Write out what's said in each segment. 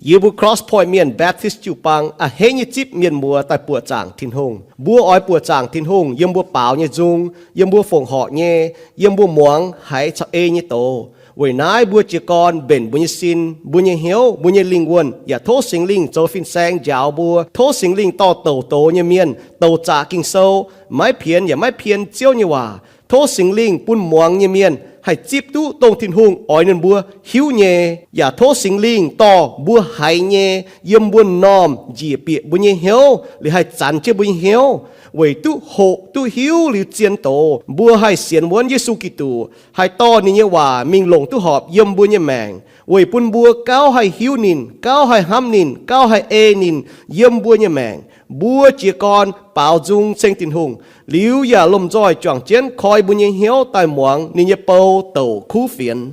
yêu bu cross point miền Baptist chịu pang à hết như chip miền mùa tại bùa tràng thiên hùng bùa ói bùa tràng thiên hùng yếm bùa bảo như dung yếm bùa phồng họ nhé yếm bùa muang hãy cho e như tổ với nái bùa chỉ con bền bùa như xin bùa như hiếu bùa như linh quân ya thố sinh linh cho phin sang giáo bùa thố sinh linh to tổ tổ như miền tổ trả kinh sâu mái phiền ya mái phiền chiếu như hòa thố sinh linh bùn muang như miền hãy chip tu tông thiên hùng ói nên bùa hiếu nhé ya thố sinh linh to bùa hay nhé yếm bùa nòm dì bịa bùa như hiếu li hãy chán chế bùa như hiếu为tu hộ tu hiếu liu chiến tổ bùa hai xiên muốn Giêsu Kitô hai to ni như hòa mình lồng tu họp yếm bùa như mèng为pun bùa cao hai hiếu nín cao hai ham nín cao hai e nín yếm bùa như mèng bùa chỉ con bảo dung sinh tình hùng liu ya lom roi choàng chiến khoi bùa như hiếu tai muang ni như bầu tổ khu phiền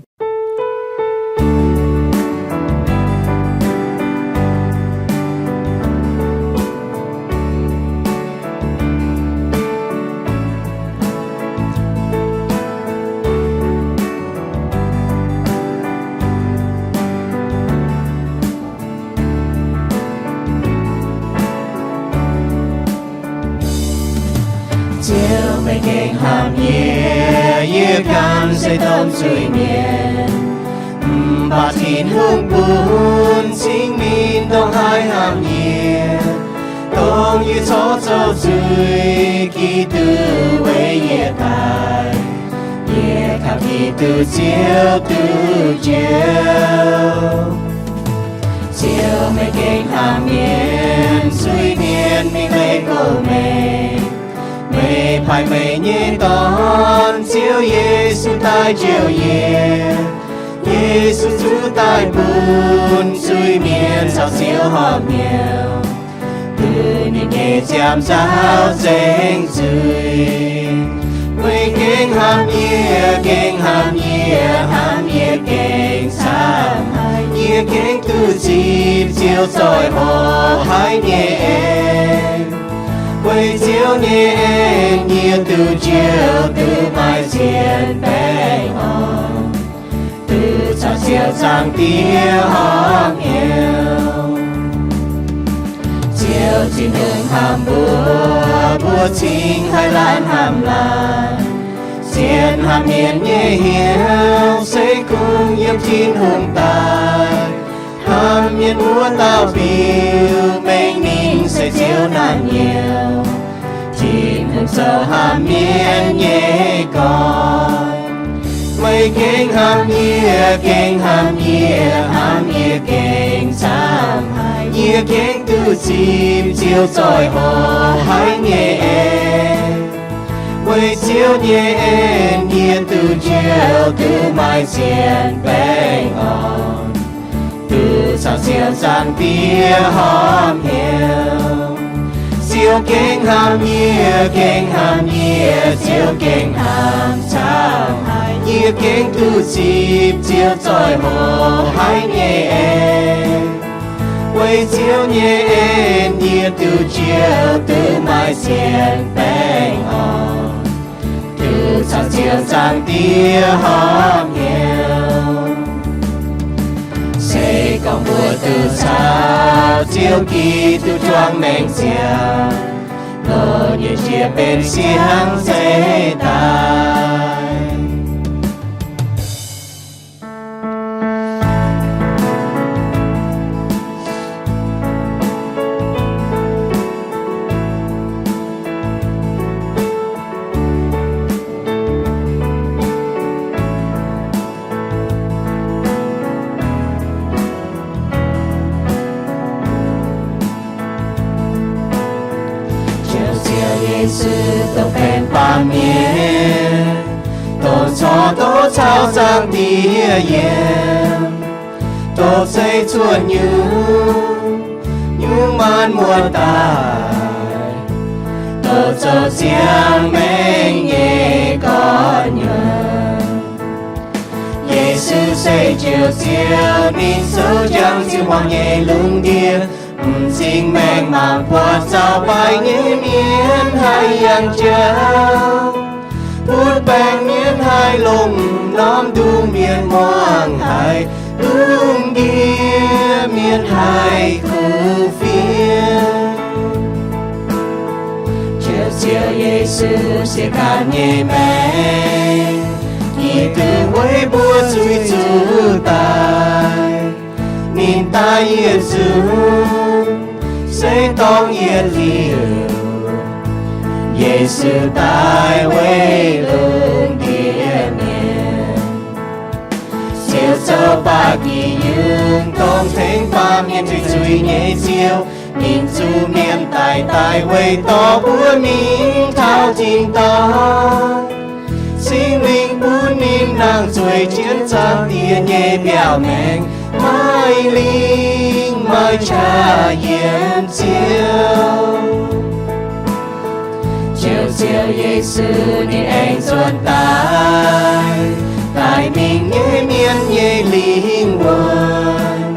hàm nhẹ như can xây tâm suy miền bà thiên hương buồn chính mình đông hai hàm nhẹ đông như gió châu dưới kỳ tư với nhẹ tài nhẹ khắp kỳ tư chiều mây kinh hàm miền suy miền mình lấy cầu mình mây phai mây nhẹ tòn chiếu Giêsu tai chiều nhẹ Giêsu chú tai buồn suy miền sao chiếu hòm nhiều từ niềm nghe chạm giáo danh dưới mây kinh hàm nhẹ kinh sam nhẹ kinh tu chìm chiếu soi hồ hai nhẹ quay chiếu nhẹ như từ chiều từ mai chiến bèn hòn từ chào chiều sang tiếng hòm yêu chiều trên đường hàm bùa chính hai lan hàm lan xiên hàm miền nhẹ hiếu xây cùng yếm chín hùng tài hàm miền búa tao phiêu mình ninh xây chiếu nan nhiều chín hùng sâu hàm miền nhẹ con mây kinh hàm nhẹ kinh sam nhẹ kinh tu chìm chiếu soi hồ hai nhẹ quay chiếu nhẹ nhẹ từ chiều từ mai xiên bèn hòn từ sao chiều sang tia hòm hiếu siêu kinh hàm nhẹ siêu kinh hàm sam nhẹ kinh tu chìm chiếu soi hồ hai nhẹ quay chiếu nhẹ nhẹ từ chiều từ mai xiên bèn hòn từ sao chiều sang tia hòm hiếu xây con mùa từ sao chiều kỳ từ choang mèn xiang lô như chia bên xiang xây tai Giêsu tông phèn ba miền tổ cho tổ trao sang tia yếm tổ xây chuồn như man muôn tài tổ cho riêng mình nhé con nhớ Giêsu xây chiều chiều nín sâu chẳng chịu hoàng nhẹ lung địa xin mèn màng qua sao bài nhé miên hai yang trao bút bèn miên hai lùng nóm đu miên moang hai đung địa miền hai khu phiên chiều chiều Giêsu sẽ cả nhẹ mẹ khi từ với bùa chui chú tài nhìn ta Giêsu sẽ tông yên liều Giêsu tai với lương địa miền siêu sâu ba kỳ dương tông thánh ba miền truy truy nhẹ siêu nhìn chú miền tài tài với to búa mình thao trình to sinh linh bún nín nàng chuối chiến trang tia nhẹ bèo mèn mai linh mai cha yếm chiều chiều chiều Giêsu nên anh xuân tài tài mình nhé miên nhé linh nguồn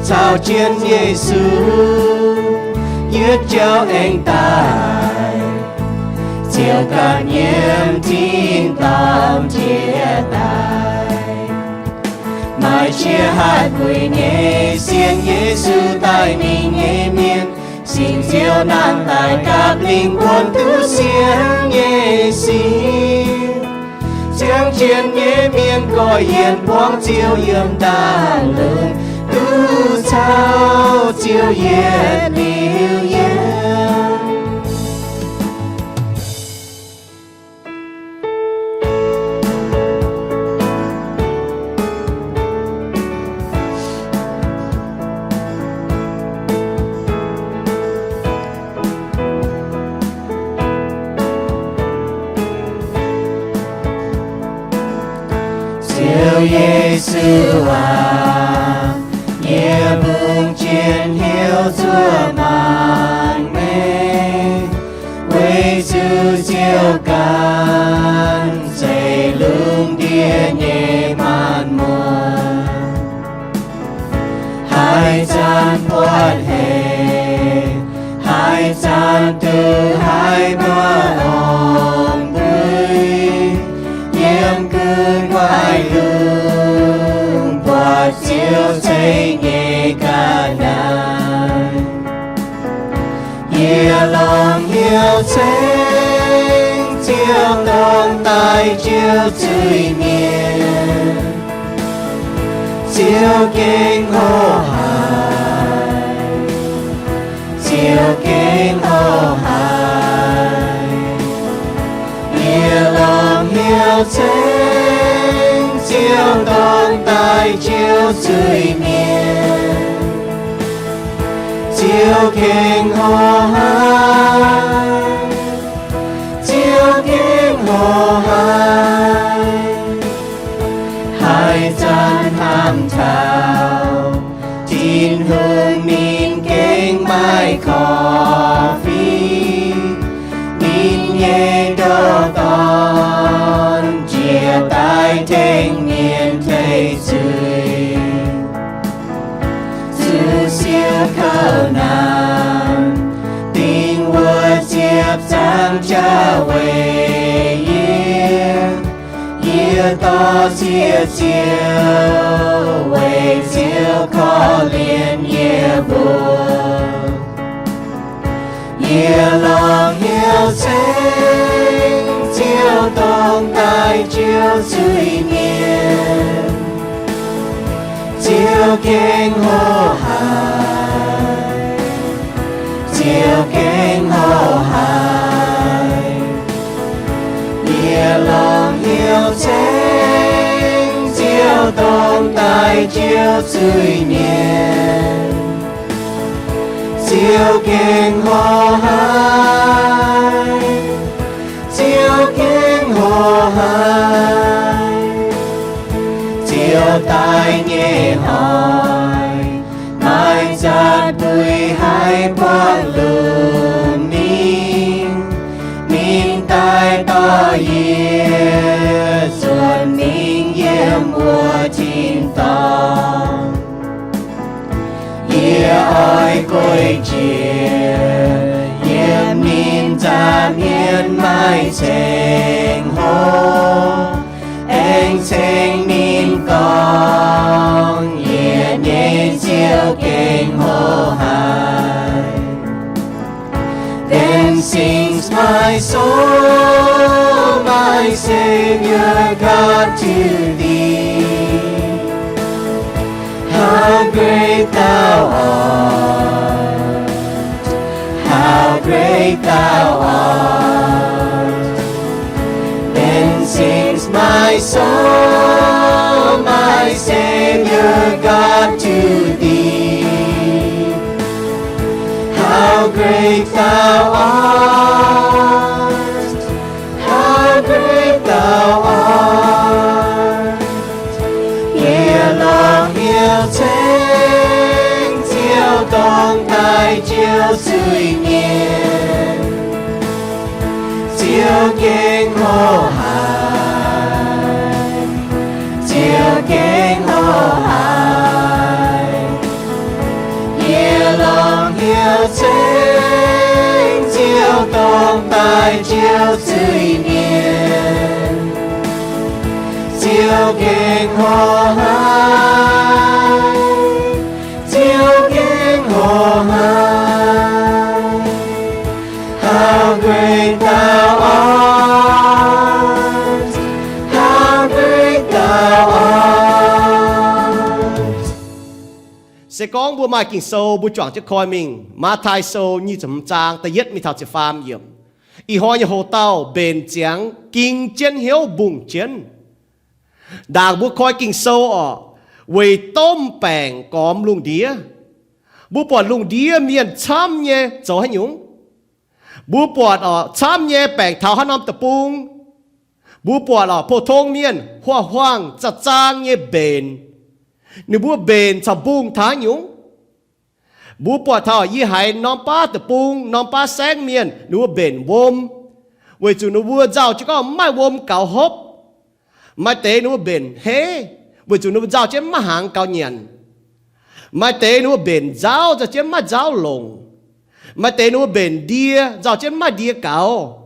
chào chiến Giêsu giết cháu anh tài chiều cả nhiễm tin tâm chia tay mai chia hai bụi nhé xiên Giêsu tài mình nhé miên xin chiều nàng tài các linh quân thứ xiên nhé xin chiang chiến nhé miên gọi hiền quang chiều yếm đàn lương tu sao chiều yết liêu yết Giêsu à, nhẹ buông chiến hiếu chúa màn mê, quê chư chiều can, dày lưng địa nhẹ màn mùa. Hai chân quạt hề, hai chân từ hai bờ hồng bươi, nhiễm cứ ngoài lưng quạt chiếu xây nhẹ cả nàn nhẹ lòng hiếu tranh chiếu đông tay chiếu chửi miền chiếu kinh hô hài chiếu kinh hô hài nhẹ lòng hiếu tranh chiếu đông tay chiếu chửi miền chiếu kinh hô hài chiếu kinh hô hài hai chân tham thảo tin hương nín kinh mai khó phi nín nhẹ đô con chia tay thanh niên thầy chửi dù siêu khâu nam tình vua chiếp sang cha về Yê to chia chiều về chiều khó liền yê buồn yê lòng hiếu tranh chiều tông tay chiều suy nghiền chiều kinh hô hài chiều kinh hô hài yê lòng hiếu tranh chiều tông tay chiều suy nghiền chiều kinh hô hài chiều kinh hô hài chiều tai nhẹ hỏi mai chát bụi hai quang lùm min tai to yê xuân min yếm mùa chín tông yê oi côi chia yếm min cha miên mai chênh hô anh chênh min con yê nhẹ chiều my soul, my Savior God, to thee. How great thou art, how great thou art. Then sings my soul, my Savior God, to thee. How great thou art, how great thou art. Nghĩa lòng yêu thánh, chiếu tông tài chiếu suy nhiên, chiếu kinh hô hài, chiếu kinh hô hài. Nghĩa lòng yêu thánh, chiếu tông tài chiếu suy nhiên, chiếu kinh hô hài, chiếu kinh hô hài. How great thou art, how great thou art. Sẽ có bùa mai kinh sâu bùa chọn chiếc khoi mình mà thai sâu như chấm trang ta yết mi thảo chế phàm yểm. Y hoa như hồ tàu bền cháng kinh chân hiếu bùng chân. Đàng bùa khoi kinh sâu ở vì tôm bèng cóm lung đĩa. Bùa bọt lung đĩa miền chăm nhé dấu hay nhúng. Bùa bọt ở chăm nhé bèng thảo hát nóm tập bung. Bùa bọt ở phổ thông miền hoa hoang chặt trang nhé bền. Nếu bùa bền chả bung thá nhúng. Bùa bọt thảo y hải nóm ba tập bung nóm ba sáng miền. Nếu bùa bền vôm. Vì chú nếu bùa giàu chứ có mai vôm cào hốp. Mai tế nếu bùa bền hế. Vì chú nếu bùa giàu chứ má hàng cào nhàn. Mai tế nếu bùa bền giáo chứ má giáo lồng. Mai tế nếu bền đĩa giáo chứ má đĩa cào.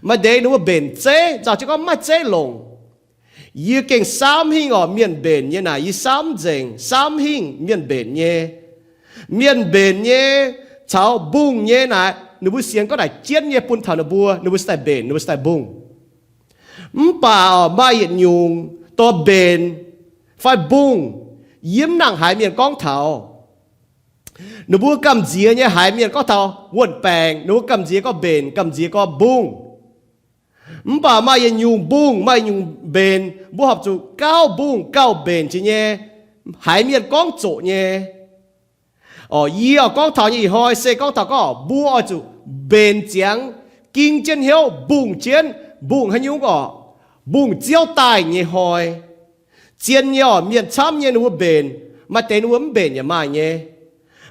Mai tế nếu bền chế giáo chứ có má chế lồng. Yi kinh sám hình ở miền bền như này, yi sám dành, sám hình miền bền nhé. Miền bền nhé, cháu bung nhé này, nếu bố xiên có đại chiến nhé bún thảo nè bùa, nếu bố sẽ bền, nếu bố sẽ bung. Bà ở mai hiện nhung, to bền, phải bung, yếm nặng hải miền con thảo. Nếu bố cầm dĩa nhé hải miền có thảo, quần bèng, nếu bố cầm dĩa có bền, cầm dĩa có bung. Bà mai yên nhung bung, mai nhung bền, bố học chú cao bung, cao bền chứ nhé. Hải miền con chỗ nhé. Ý ở con thảo như hỏi, xe con thảo có bố ở chú bền cháng, kinh chân hiếu, bung chiến, bung hay nhung có, bung chiếu tài nhé hỏi. Chiến nhé ở miền chăm nhé nó bền, mà tên nó bền nhé mai nhé.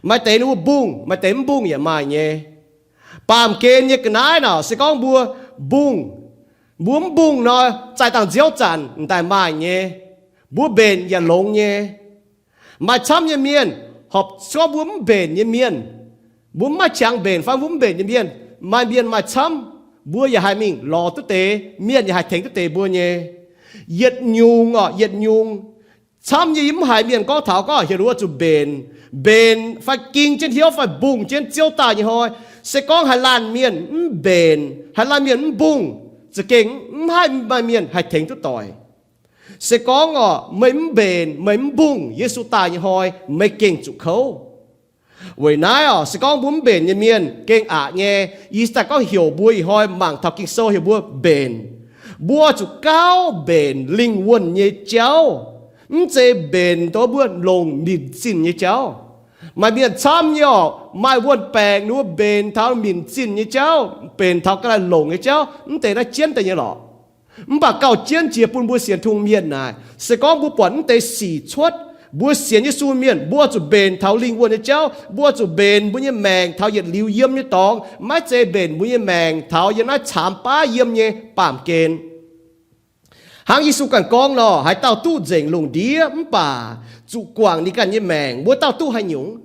Mà tên nó bung, mà tên bung nhé mai nhé. Bàm kênh nhé cái nái nào, xe con bùa bung. Muốn bung nó chạy tàng diếu chẳng tại mai nhé. Bố bền và lông nhé. Mà chăm như miền học cho bố bền như miền. Bố mà chẳng bền phải bố bền như miền. Mà miền mà chăm bố và hai mình lò tức tế. Miền và hai thánh tức tế bố nhé. Yết nhung yết nhung. Chăm như im hai miền có thảo có hiểu chú bền. Bền phải kinh trên hiếu phải bung trên chiếu tài như hồi. Sẽ có hai làn miền bền. Hai làn miền bung. Sẽ kinh hai bài miền hai thánh tốt tỏi. Sẽ có ngọ mấy bền mấy bung Giê-xu tài như hồi mấy kinh chủ khấu. Vì nãy sẽ có bốn bền như miền kinh nhé. Giê-xu có hiểu bùi hồi mảng thọc kinh sâu hiểu bùa bền. Bùa chủ cao bền linh quân như cháu. Chế bền tó bùa lồng mịn xin như cháu. Mà miền chăm nhỏ mai buồn bèng nó bền tháo miền xin như cháu bền tháo cái là lồng như cháu thế nó chiến tới như lọ bà cầu chiến chia bùn bùa xiên thùng miền này sẽ có bùa bẩn tới xỉ chuốt bùa xiên như su miền bùa chủ bền tháo linh quân như cháu bùa chủ bền bùa như mèng tháo nhiệt lưu yếm như tòng mái chế bền bùa như mèng tháo như nó chạm bá yếm như bảm kền hàng Giê-xu cần con nó hãy tao tu dành lùng đĩa bà chủ quảng đi cần như mèng bùa tao tu hay nhúng.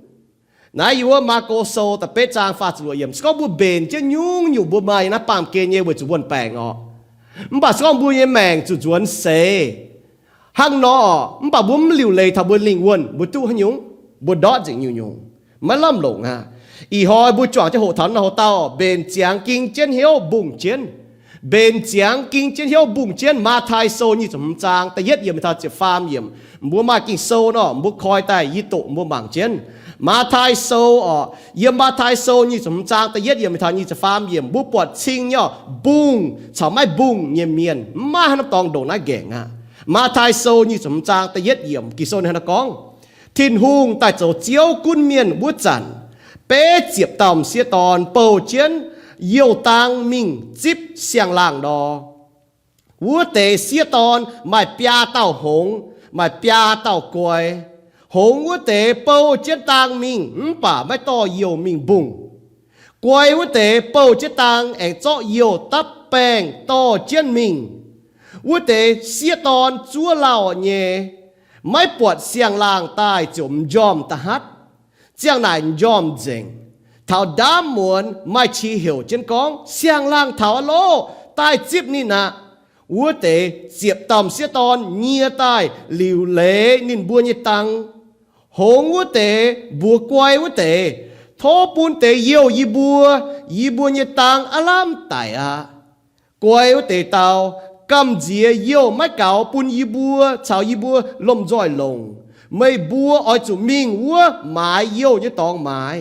Nãy yêu mà cô sâu tập bế trang phát chủ yếm có bùa bền chứ nhung nhung bùa mai nó bám kê nhé với chủ buồn bèng ọ. Bà có bùa nhé mèng chủ chuẩn xế. Hăng nó bà bùa liều lầy thảo bùa linh quân bùa tu hay nhung bùa đót dịnh nhung nhung. Mà lâm lộn ha. อีหอยบุจวงจะโหทันหัวเต้าเบนเจียงกิงเจียนเหียวบุงเจียนเบนเจียงกิงเจียนเหียวบุงเจียนมาไทยโซนี่สมจางแต่เย็ดเยี่ยมทาจะฟาร์มเยี่ยมบัวมากิงโซเนาะบุคอยแต่ยิโตบัวบางเจียนมาไทยโซเยี่ยมมาไทยโซนี่สมจางแต่เย็ดเยี่ยมทานี่จะฟาร์มเยี่ยมบุปวดชิงเนาะบุงชาวไม่บุงเยี่ยมเมียนมาให้น้ำตองโดนน่าแก่งอ่ะมาไทยโซนี่สมจางแต่เย็ดเยี่ยมกิโซในฮนกองทินหุงแต่โจเจียวกุนเมียนบุจันเป๊ะเจียบต่ำเสียตอนเป่าเจียนเยี่ยวตังมิงจิบเสียงล่างดอวัวเตะเสียตอนไม่ปยาเต้าหงไม่ปยาเต้ากวยหงวัวเตะเป่าเจียนตังมิงป่าไม่ต่อเยี่ยวมิงบุงกวยวัวเตะเป่าเจียนตังแองเจาะเยี่ยวตับแป้งต่อเจียนมิงวัวเตะเสียตอนจัวเหล่าเย่ไม่ปวดเสียงล่างใต้จมยอมตะฮัดเจียงนายยอมเจงเท่าดามมวนไม่ชี้เหี่ยวเจนกองเสียงล่างเท่าโลใต้จิบนี่นะวัวเตะเจียบต่ำเสียตอนเงียใต้หลิวเล่นินบัวเยตังหงวัวเตะบัวกวยวัวเตะโทปูนเตะเยี่ยวยีบัวเยตังอลามไตอะกวยวัวเตะเตากำเจียเยี่ยวไม่เก่าปุนยีบัวชาวยีบัวลมจ้อยลงไม่บัวอ้อยจุมิงวัวหมายเยี่ยวยี่ตองหมาย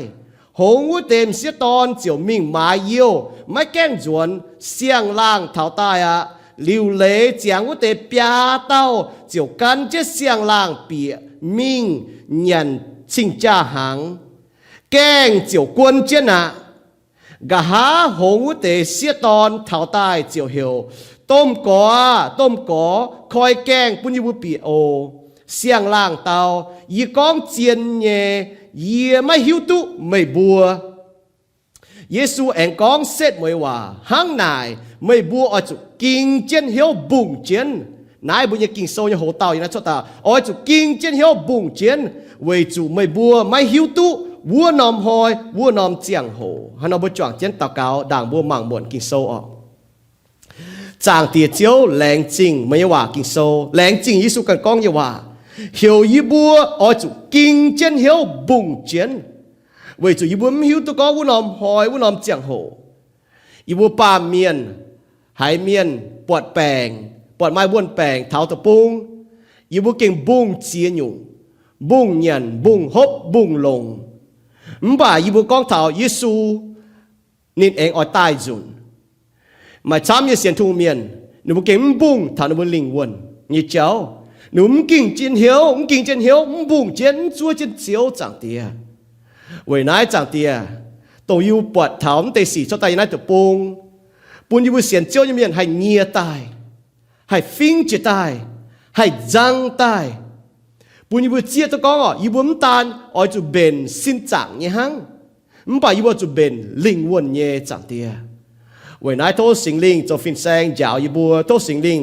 หงวัวเต็มเสียตอนเจียวมิงหมายเยี่ยวไม่แกล้งจวนเสียงล่างเท้าใต้อะลิวเล่เจียงวัวเตปยาเต้าเจียวกันเจเสียงล่างเปียมิงเงียนชิงจ้าหังแกล้งเจียวกวนเจนะกะหาหงวัวเตเสียตอนเท้าใต้เจียวเหี่ยวต้มก่อคอยแกงปุญญบุปีโอเสียงล่างเตายีก้องเจียนเย่เยี่ยไม่หิวตุไม่บัวเยซูแองก้องเสร็จมวยว่าห้างนายไม่บัวอจุกิงเจียนเหียวบุงเจียนนายบุญยกิงโซยโหเตาอย่างนั้นชดตาอจุกิงเจียนเหียวบุงเจียนเวจูไม่บัวไม่หิวตุวัวนอมหอยวัวนอมเจียงโหฮันเอาบุจวงเจียนตะเกาด่างบัวมังบวนกิงโซออกจางเตียเจียวแรงจริงไม่ว่ากิงโซแรงจริงยิสุกันก้องอย่าว่าเหี่ยวยีบัวอ๋อจุกิงเจียนเหี่ยวบุงเจียนเวจุยีบัวไม่หิวตัวก้องวุ้นอมหอยวุ้นอมเจียงโหยีบัวปาเมียนหายเมียนปวดแปงปวดไม้บ้วนแปงเท้าตะปุงยีบัวเก่งบุงเจียนอยู่บุงเงียนบุงฮบบุงลงบ่ายีบัวก้องเท้ายิสุนินเองอ๋อใต้จุนมาช้ำยาเสียนทูเมียนหนูเก่งบุ้งฐานหนูลิงวนยี่เจ้าหนูกิ่งจินเหียวกิ่งจินเหียวบุ้งเจนจัวจินเจียวจังเตียเวยนายจังเตียตัวยูปวดเท้าแต่สีชอบตายนายตัวปุงปุนยูเสียนเจียวยังเมียนให้เงียตายให้ฟิงจิตายให้จังตายปุนยูเจียตัวก้องยูบุ้มตานอ๋อจูเบนสินจังยี่หังบ่ายูว่าจูเบนลิงวนเย่จังเตียเวนายโตสิงลิงจะฟินแซงยาวยีบัวโตสิงลิง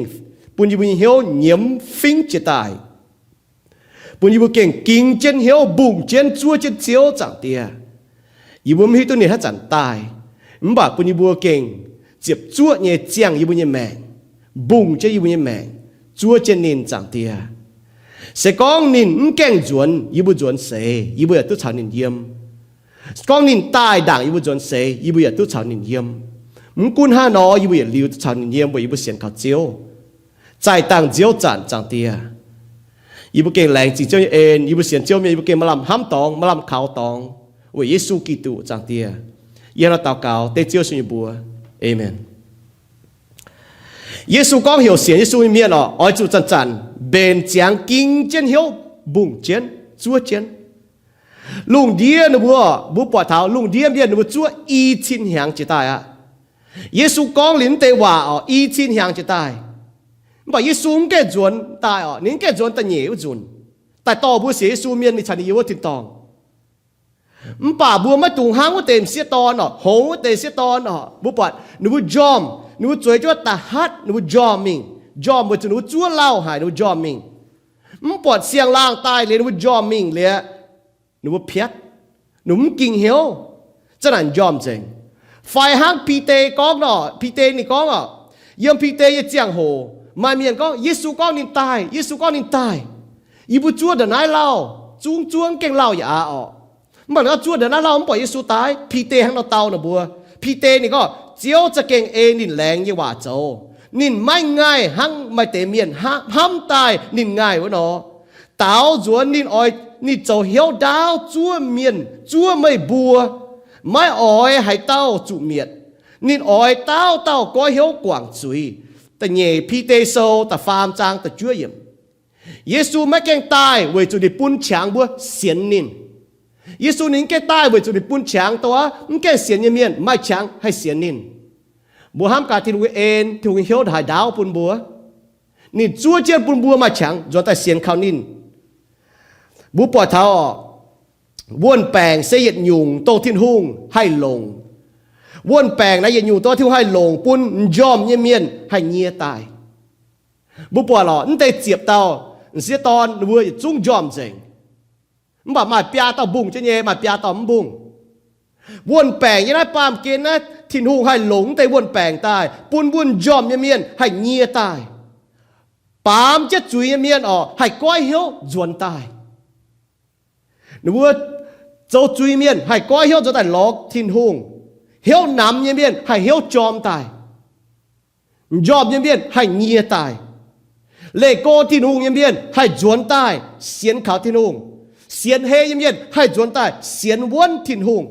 ปุญญบุญเหียวเหนียมฟิงจะตายปุญญบุญเก่งกิ่งเจนเหียวบุ่งเจนจัวเจนเจียวจังเตียยีบัวมีตัวนี้ถ้าจันตายบ่าปุญญบุญเก่งเจ็บจัวเนี่ยเจียงยีบุญแมงบุ่งเจยีบุญแมงจัวเจนนินจังเตียเสกองนินแกงจวนยีบุจวนเสยีบุยตุชาวนินเยี่ยมกองนินตายด่างยีบุจวนเสยีบุยตุชาวนินเยี่ยมกุนฮานอยีบุยลิวชาวนินเยี่ยมบุยบุเสียนเขาเจียวใจต่างเจียวจันจังเตียยีบุเก่งแรงจริงเจ้าเอ็นยีบุเสียนเจียวมียีบุเก่งมาลำห้ำตองมาลำขาวตองเวยเยซูกิตุจังเตียเยเราตาวเก่าเตเจียวสุญญบัวเอเมนเยซูก้องเหี่ยวเสียนเยซูมีเมียนอ๋อจูจันจันเบนเจียงกิงเจียนเหี่ยวบุ่งเจียนจัวเจียนลุงเดียนบัวปวดเท้าลุงเดียนบัวจัวอีชินหางจะตายอะเยซูก้องลิ้นเตว่าอ๋ออีชินหางจะตายบ่เยซูไม่แก่จวนตายอ๋อนี่แก่จวนแต่เหนียวจวนแต่ต่อบัวเสียเยซูเมียนในชันนี้ว่าติดตองป่าบัวไม่ตุงห้างว่าเต็มเสียตอนอ๋อโหเต็มเสียตอนอ๋อบัวปวดหนูจอมหนูจวยจ้วตาฮัดหนูจอมมิงจอมบัวจะหนูจั่วเล่าหายหนูจอมมิงปวดเสียงล่างตายเลยหนูจอมมิงเลยหนูเพียดหนูกิ่งเหี่ยวจะนั่นจอมเจงไฟห้างพีเตก้องอ๋อพีเตนี่ก้องอ๋อยังพีเตยังเจียงโหมาเมียนก็เยซูก็นินตายเยซูก็นินตายอีบุจัวเดนายเล่าจุงจวงเก่งเล่าอย่าอ๋อ มันก็ชั่วเดี๋ยวนั้นเราไม่ปล่อยเยซูตายพี่เต้ให้เราเตาหน่ะบัวพี่เต้นี่ก็เจียวจะเก่งเองนินแรงยี่ว่าโจนินไม่ง่ายหั่งไม่เตเมียนห้ามตายนินง่ายวะเนาะเตาจวนนินอ้อยนี่โจเหี่ยวดาวจั่วเมียนจั่วไม่บัวไม่อ้อยให้เต้าจุเมียดนินอ้อยเต้าก็เหี่ยวกว่างจุยแต่เหย่พี่เตโซแต่ฟาร์มจางแต่จั่วเยี่ยมเยซูไม่เก่งตายเวจุดิปุ่นฉางบัวเสียนนินเยซูนินแก่ตายเวจุดิปุ่นฉางตัวมันแก่เสียนเมียนไม่ฉางให้เสียนนินบัวห้ามการที่รู้เองที่รู้เหี่ยวหายดาวปุ่นบัวนี่จั่วเจียนปุ่นบัวมาฉางจนแต่เสียนเขานินบัวปวดเท้าออกว่นแปลงเสียดยุงโตทิ้นหุ่งให้ลงว่นแปลงนะเย็นยุงโตทิ้งให้ลงปุ่นยอมเมียนให้เงียตายบัวปวดหล่อนั่นแต่เจียบเตาเสียตอนบัวจุ้งยอมเจงมันบอกมาเปียเตาบุ้งเจเย่มาเปียเตาบุ้งว่นแปลงยังไงปามเกณฑ์นะทิ้นหุ่งให้หลงแต่ว่นแปลงตายปุ่นบุญยอมเมียนให้เงียตายปามจะจุยเมียนออกให้ก้อยเหี้ยวจวนตายหนูว่าเจ้าจุยเมียนให้ก้อยเหี้ยวจะแต่ล็อกทิ้นหุ่งเหี้ยวน้ำเมียนให้เหี้ยวจอมตายยอมเมียนให้เงียตายเลโก้ทิ้นหุ่งเมียนให้จวนตายเสียนขาวทิ้นหุ่งเสียนเฮเมียนให้จวนตายเสียนวนทิ้นหุ่ง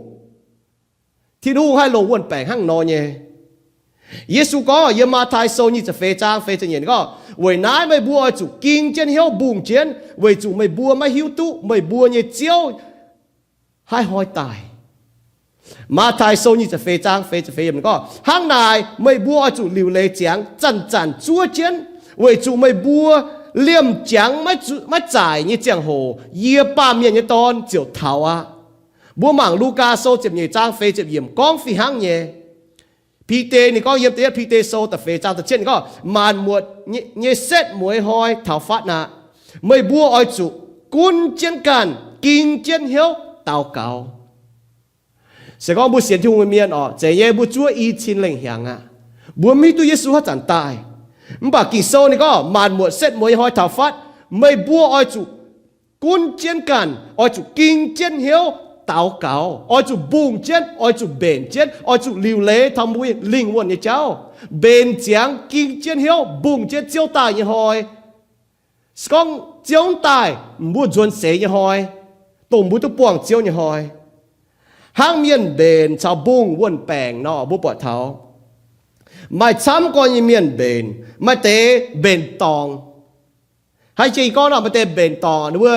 ทิ้นหุ่งให้ลงวนแปลงห้างนอนเย่เยซูก็ยมาทายโซนี่จะเฟจางเฟจเย็นก็เวยน้ายไม่บัวจุกิงเจนเหี้ยวบุ้งเจนเวยจุไม่บัวไม่หิวตุไม่บัวเนี่ยเจียวให้หอยตายมาทายโซนี่จะเฟจางเฟจะเฟยมันก็ห้างนายไม่บัวจุหลิวเลยเจียงจันจั่วเจนเวยจุไม่บัวเลี่ยมเจียงไม่จ่ายเนี่ยเจียงโหเยี่ยป้าเมียเนี่ยตอนเจียวเทาอะบัวหมังลูกาโซเจ็บเนี่ยจางเฟเจ็บเยี่ยมก้องฝีห้างเนี่ยพี่เตนี่ก็เยี่ยมเตะพี่เตโซแต่เฟจางแต่เช่นก็มานหมวดเนี่ยเซตมวยหอยเท้าฟัดนะไม่บัวอ้อยจุกุนเจียนกันกิงเจียนเหี้ยวเต่าเก่าเสกก็บัวเสียนที่หัวเมียนออกใจเย่บัวจั่วอีชินเหล่งเหียงอ่ะบัวมีตัวเยซูฮัจันตายมันบอกกิโซนี่ก็มานหมวดเซตมวยหอยเท้าฟัดไม่บัวอ้อยจุกุนเจียนกันอ้อยจุกิงเจียนเหี้ยวเต่าเก่าอ้อยจุบุ้งเจียนอ้อยจุเบนเจียนอ้อยจุลิวเล่ทำบุญลิงวนเนี่ยเจ้าเบนเจียงกิงเจียนเหี้ยวบุ้งเจียนเจียวตายยังหอยสกองเจียวตายบัวจวนเสียยังหอยตรงบัวตุป่วงเจียวยังหอยห้างเมียนเบนชาวบุ้งวนแปลงเนาะบัวปวดเท้าไม่ซ้ำก่อนยังเมียนเบนไม่เตะเบนตองให้จีก้อนเนาะไม่เตะเบนตองนะว่า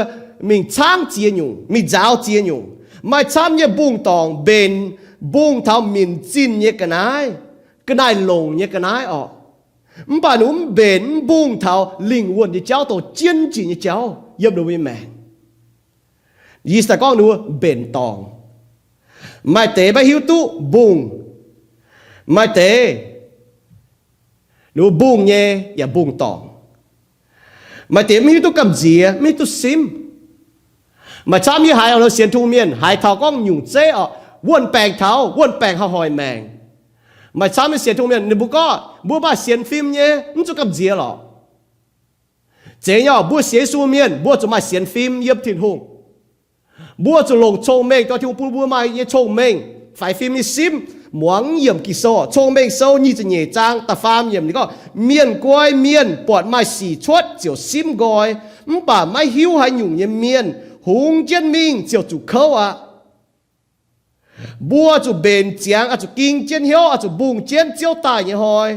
มีช้างเจียนอยู่มีเจ้าเจียนอยู่ไม่ซ้ำเนี่ยบุ้งตองเบนบุ้งเท้ามินจินเนี่ยกันนายลงเนี่ยกันนายออกมันป่านุ่มเบนบุ้งเท้าลิงวนเนี่ยเจ้าตัวเจียนจีเนี่ยเจ้าเยี่ยมดูวิแมงยีสตะก้องดูเบนตองไม่เตะไปหิวตุบุ้งไม่เตะดูบุ้งเนี่ยอย่าบุ้งตองไม่เตะไม่หิวตุกำเจียไม่ตุซิมมาช้ำยี่หายเอาเราเสียนทุ่งเมียนหายเท้าก็หยุ่งเจ๊อ่ะวนแปลงเท้าวนแปลงเขาหอยแมงมาช้ำไม่เสียนทุ่งเมียนนี่บุก็บัวมาเสียนฟิล์มเนี่ยมันจะกับเจียหรอเจียอ่ะบัวเสียสูเมียนบัวจะมาเสียนฟิล์มเย็บทิ้งหุ่งบัวจะลงโชว์เมงตัวที่บัวมาเยี่ยโชว์เมงฝ่ายฟิล์มนี่ซิมหมวงเยี่ยมกิโซโชว์เมงโซนี่จะเหนี่ยจางตาฟามเยี่ยมนี่ก็เมียนกล้วยเมียนปวดไม้สีชดเจียวซิมกอยมันป่าไม่หิวให้หยุ่งเยี่ยมเมียนหงเจียนมิงเจียวจุเขาอ่ะบัวจุเบนเจียงอาจุกิงเจียนเหี้ยวอาจุบุงเจียนเจียวตายยังหอย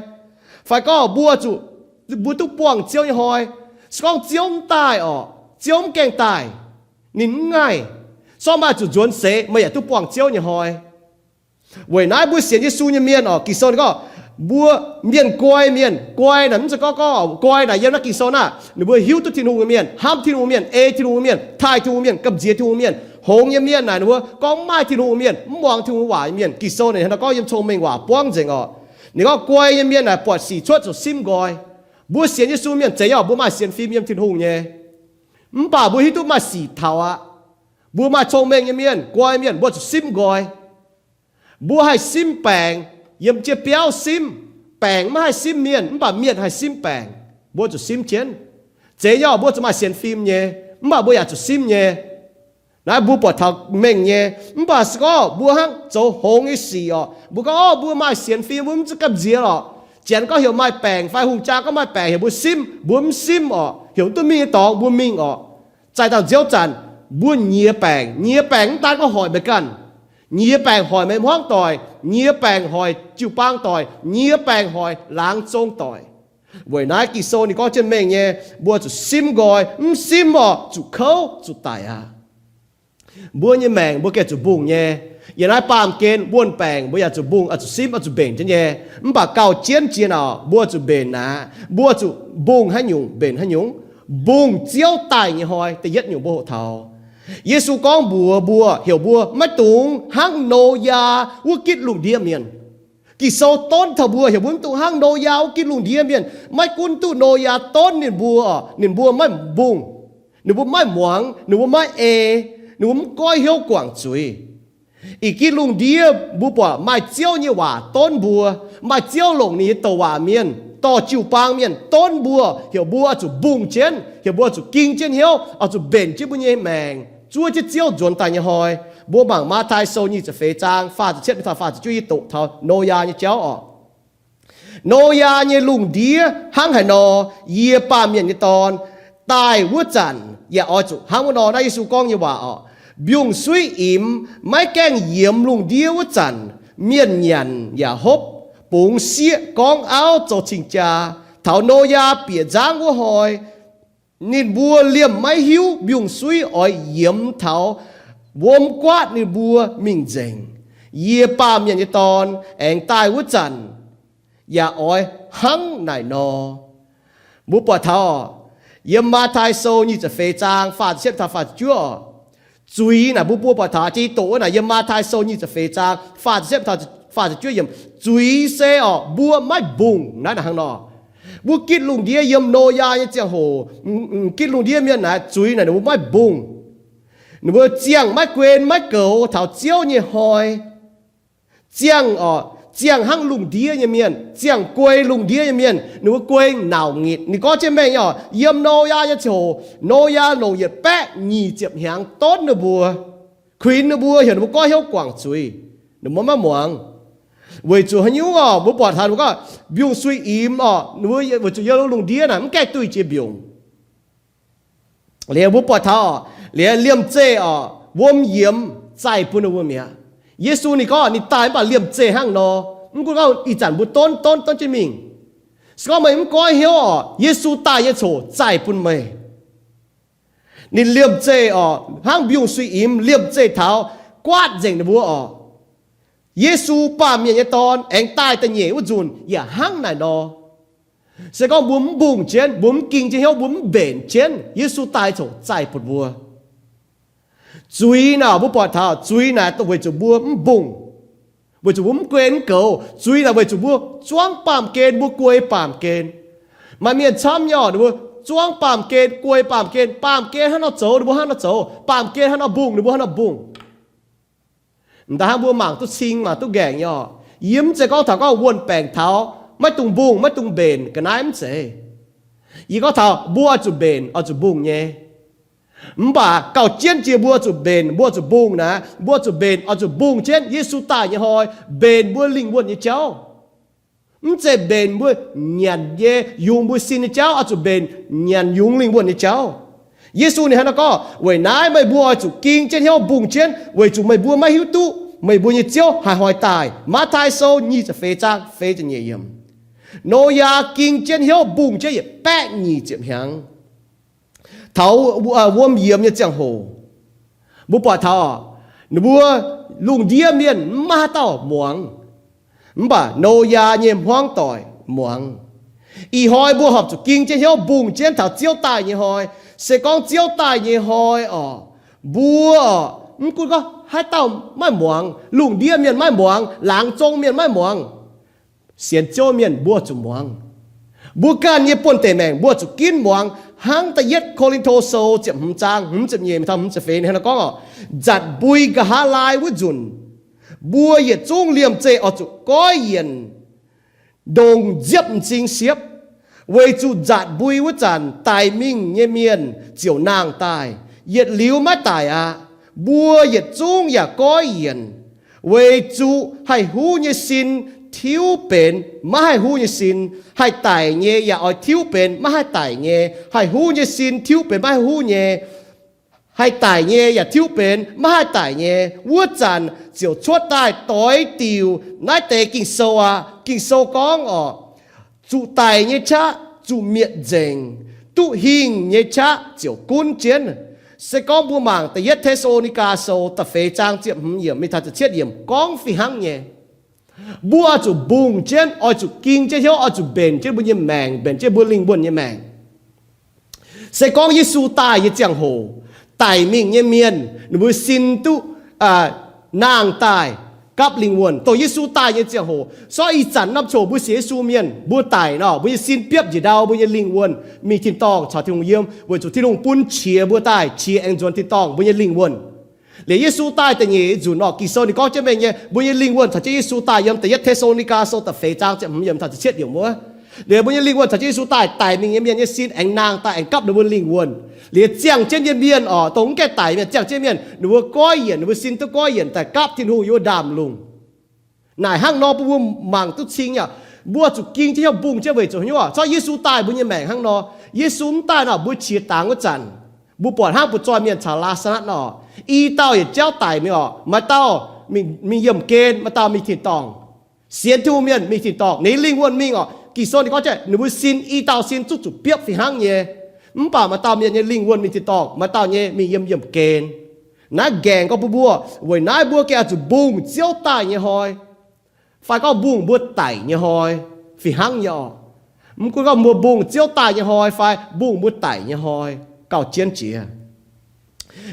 ฝ่ายก็บัวจุบัวตุป่วงเจียวยังหอยสกองเจียวตายอ่ะเจียวแกงตายนิ่งง่ายซ้อมมาจุจวนเสไม่อยากตุป่วงเจียวยังหอยเว้ยนายบัวเสียนที่ซูยังเมียนอ่ะกิโซนก็บัวเมียนกล้วยเมียนกล้วยนั่นจะก็กล้วยน่ะเยี่ยมนักกิโซน่ะหรือบัวหิวตุทินูเมียนห้ามทินูเมียนเอทินูเมียนไทยทินูเมียนกับเจียทินูเมียนหงยังเมียนน่ะหรือว่ากองไม้ทินูเมียนมองทินูหวายเมียนกิโซเนี่ยแล้วก็ยังชมเมงว่าป้องเจงอ่ะนี่ก็กล้วยยังเมียนน่ะปวดสีชดจุดซิมกอยบัวเสียนที่ซูเมียนเจียวบัวมาเสียนฟิล์มยังทินูเนี่ยป่าบัวหิวตุมาสีเทาอ่ะบัวมาชมเมงยังเมียนกล้วยเมียนบัวจุดซิมกอยบัวให้ซิมแปงยังเจียเปียวซิมแปงไม่ให้ซิมเมียนมันบ่เมียนให้ซิมแปงบัวจะซิมเชนเจียบัวจะมาเสียนฟิล์มเนี่ยมันบ่อยากจะซิมเนี่ย nãy bùa bỏ thọ mình nhé bà có bùa hăng chỗ hông ý xì bùa có bùa mai xiên phim bùa chỉ cầm dĩa chén có hiểu mai bèng phải hùng cha có mai bèng hiểu bùa sim hiểu tôi mi tỏ bùa mình chạy tàu diếu tràn bùa nhía bèng ta có hỏi mấy cần nhía bèng hỏi mấy hoang tỏi nhía bèng hỏi chịu bang tỏi nhía bèng hỏi láng trông tỏi buổi nãy kỳ sâu thì có trên mình nhé bùa chủ sim gọi sim chủ khâu chủ tài bùa như mèng bùa kia chủ bùng nhé giờ nãy pam kén buôn bèng bùa chủ bùng chủ sim chủ bền chứ nhé bà cao chiến bùa chủ bền bùa chủ bùng hay nhung bền hay nhung bùng chiếu tài như hỏi thì nhất nhung bùa hộ thảo Giêsu con bùa hiểu bùa mất tung hang nô ya u kít lùng địa miền kỳ sâu tôn thảo bùa hiểu bùa tung hang nô ya u kít lùng địa miền mấy cún tu nô ya tôn nên bùa mấy bùng nên bùa mấy muang nên bùa mấy nên bùa coi hiếu quảng chuối ý kít lùng địa bùa mấy chiếu như hòa tôn bùa mấy chiếu lồng ní tàu hòa miền tàu chiu bang miền tôn bùa hiểu bùa chủ bùng chén hiểu bùa chủ kinh chén hiếu chủ bền chứ bùa như mèng chúa chỉ chiếu chuẩn tại nhà hỏi bố bằng ma thai sâu nhưจะ非常发着chết他发着注意tổ thảo nô ya như cháu nô ya như lùng đĩa hang hải nô ye ba miền như tòn tài vua chản ya chủ hang nô na Giêsu con như bà biung suy im mấy keng yếm lùng đĩa vua chản miền nhàn ya hốp bùng xía con áo cho chính cha thảo nô ya bịa giang vua hỏi nên bùa liềm máy hiếu biung suy ỏi yếm thảo vôm quát nên bùa mình dành ye pa miền như tòn anh tai vút chăn ya ỏi hăng nải nò bùa bỏ thảo yếm ma thai sâu nhưจะ非常发现他发chúa注意那不把他这多那yếm ma thai sâu nhưจะ非常发现他发chúa yếm注意些bùa mai bùng nãy là hăng nò bố kít lùng đĩa yếm nô ya như chẳng hồ kít lùng đĩa miền này chuối này nó mới bùng nó mới chiang mới quên mới cầu thảo chiếu như hỏi chiang hang lùng đĩa như miền chiang quê lùng đĩa như miền nó mới quên nào nghịt nó có trên mình yếm nô ya như chỗ nô ya nô nhiệt bé nhì chụp hàng tốt nó bùa khuyên nó bùa hiểu nó có hiếu quảng chuối nó mới muang vậy chủ hắn nhung bố bỏ thằng nó biung suy im nuôi vậy chủ yêu lùng đĩa này cái tuổi chỉ biung liền bố bỏ thằng liền liêm chê vôm yếm trái bún vôm mía Giêsu này có ni tai bà liêm chê hang nó cũng có ý chẳng bố tôn cho mình sao mà em có hiểu Giêsu tai như chỗ trái bún mày ni liêm chê hang biung suy im liêm chê tháo quát dành nó bố Giêsu ba miền như tòn anh tai ta nhảy u dùn ya hang này đó sẽ có bún bùng chén bún kinh chén hiếu bún bền chén Giêsu tai chỗ trái bột bùa chui nào bún bọt thảo chui nào tôi về chỗ bún bùng về chỗ bún quên cầu chui nào về chỗ bún choáng pàm kên bún quay pàm kên mà miền chăm nhỏ được bún choáng pàm kên quay pàm kên hắn nó chỗ được bún hắn nó chỗ pàm kên hắn nó bùng được bún hắn nó bùng ta ham bùa mảng tu sinh mà tu gẹn nhỏ yếm sẽ có thằng có buôn bèn tháo mấy tung bùng mấy tung bền cái này em sẽ y có thằng bùa chủ bền ở chủ bùng nhé bà cậu chiến chia bùa chủ bền bùa chủ bùng nè bùa chủ bền ở chủ bùng chiến Giêsu tài như hồi bền bùa linh buôn như cháu sẽ bền bùa nhàn ye dùng bùa xin như cháu ở chủ bền nhàn dùng linh buôn như cháu Giêsu này hắn nó có vậy nãy mày bùa chủ kinh trên hiếu bùng trên vậy chủ mày bùa mày hiếu tu mày bùa như chiếu hài hỏi tài má thai sâu nhưจะ非常非常nhẹ yếm nô ya kinh trên hiếu bùng trên vậy bé nhị chậm hàng tháo vôm yếm như chẳng hồ bùa bỏ tháo bùa lùng đĩa miền ma tao muang bà nô ya nhiem hoang tỏi muang y hỏi bùa học chủ kinh trên hiếu bùng trên thảo chiếu tài như hỏi sẽ con chiếu tài như hỏi bùa cũng có hai tàu mai muang lùng đĩa miền mai muang láng trông miền mai muang xiên châu miền bùa chủ muang bùa can như pôn tề mèng bùa chủ kín muang hang ta yết Corinto sâu chậm hum trang hum chậm nhẹ thầm hum chậm phê này nó có giặt bùi cả hà lai với dùn bùa yết trung liềm chê ở chủ coi yền đồng diệp chính xiếp为主giặt bùi với chàn tài minh như miền chiều nàng tài yết liu mắt tài bua yết chung ya coi yên về chủ hay hu như xin thiếu bền mà hay hu như xin hay tài nhẹ ya ở thiếu bền mà hay tài nhẹ hay hu như xin thiếu bền mà hay hu nhẹ hay tài nhẹ ya thiếu bền mà hay tài nhẹ vua tràn chiều chuốt tai tối tiều nãy tề kinh sâu con chủ tài nhẹ cha chủ miệng dèn tu hình nhẹ cha chiều quân chiến sẽ có bùa mảng tại yết thế sô ni ca sô tập phê trang chiếm hứng hiểm mi thật chết hiểm con phi hăng nhẹ bùa chủ bùng trên ở chủ kinh trên hiếu ở chủ bền trên bùa như mèng bền trên bùa linh buồn như mèng sẽ có Giêsu tài như chẳng hồ tài mình như miền bùa xin tu nàng tài cắp linh buồn tổ Giêsu tài như chẳng hồ so ý chẳng nắp chỗ bùa Giêsu miền bùa tài nó bùa xin biết gì đâu bùa như linh buồn mi thiên tòng chào thiên hùng yếm bùa chủ thiên hùng bún chia bùa tài chia anh dọn thiên tòng bùa như linh buồn để Giêsu tài tại nhỉ dù nó kỳ sâu thì có trên mình nhé bùa như linh buồn thật chứ Giêsu tài yếm tại nhất thế sô ni ca sô tập phê trang chậm yếm thật chết điểm múa để bùa như linh buồn thật chứ Giêsu tài mình yếm miền như xin anh nàng tài anh cắp được bùa linh buồn để chẳng trên miền miền tống cái tài miền chẳng trên miền bùa coi hiển bùa xin tôi coi hiển tại cắp thiên hùng yêu đàm lùng nãy hang nó bùa mảng tốt xinh nhá bùa chủ kinh chứ không bùng chứ vậy rồi nhá cho Giêsu tài bùa như mèng hang nó Giêsu tài nó bùa chia táng cái chăn bùa bỏ hang bùa cho miền chả la sát nó y tao để treo tài mi mà tao mình yểm kên mà tao mình thiệt tòng xiên thu miền mình thiệt tòng nếu linh quân mình kỳ số thì có chạy nếu bùa xin y tao xin chút chút biết vì hang nhé bảo mà tao miền như linh quân mình thiệt tòng mà tao nhé mình yểm kên nãy gèng có bùa với nãy bùa kia chủ bùng chiếu tài như hồi phải có buông bùa tẩy như hồi vì hăng nhỏ mình cũng có mua buông chiếu tài như hồi phải buông bùa tẩy như hồi cầu chiến chia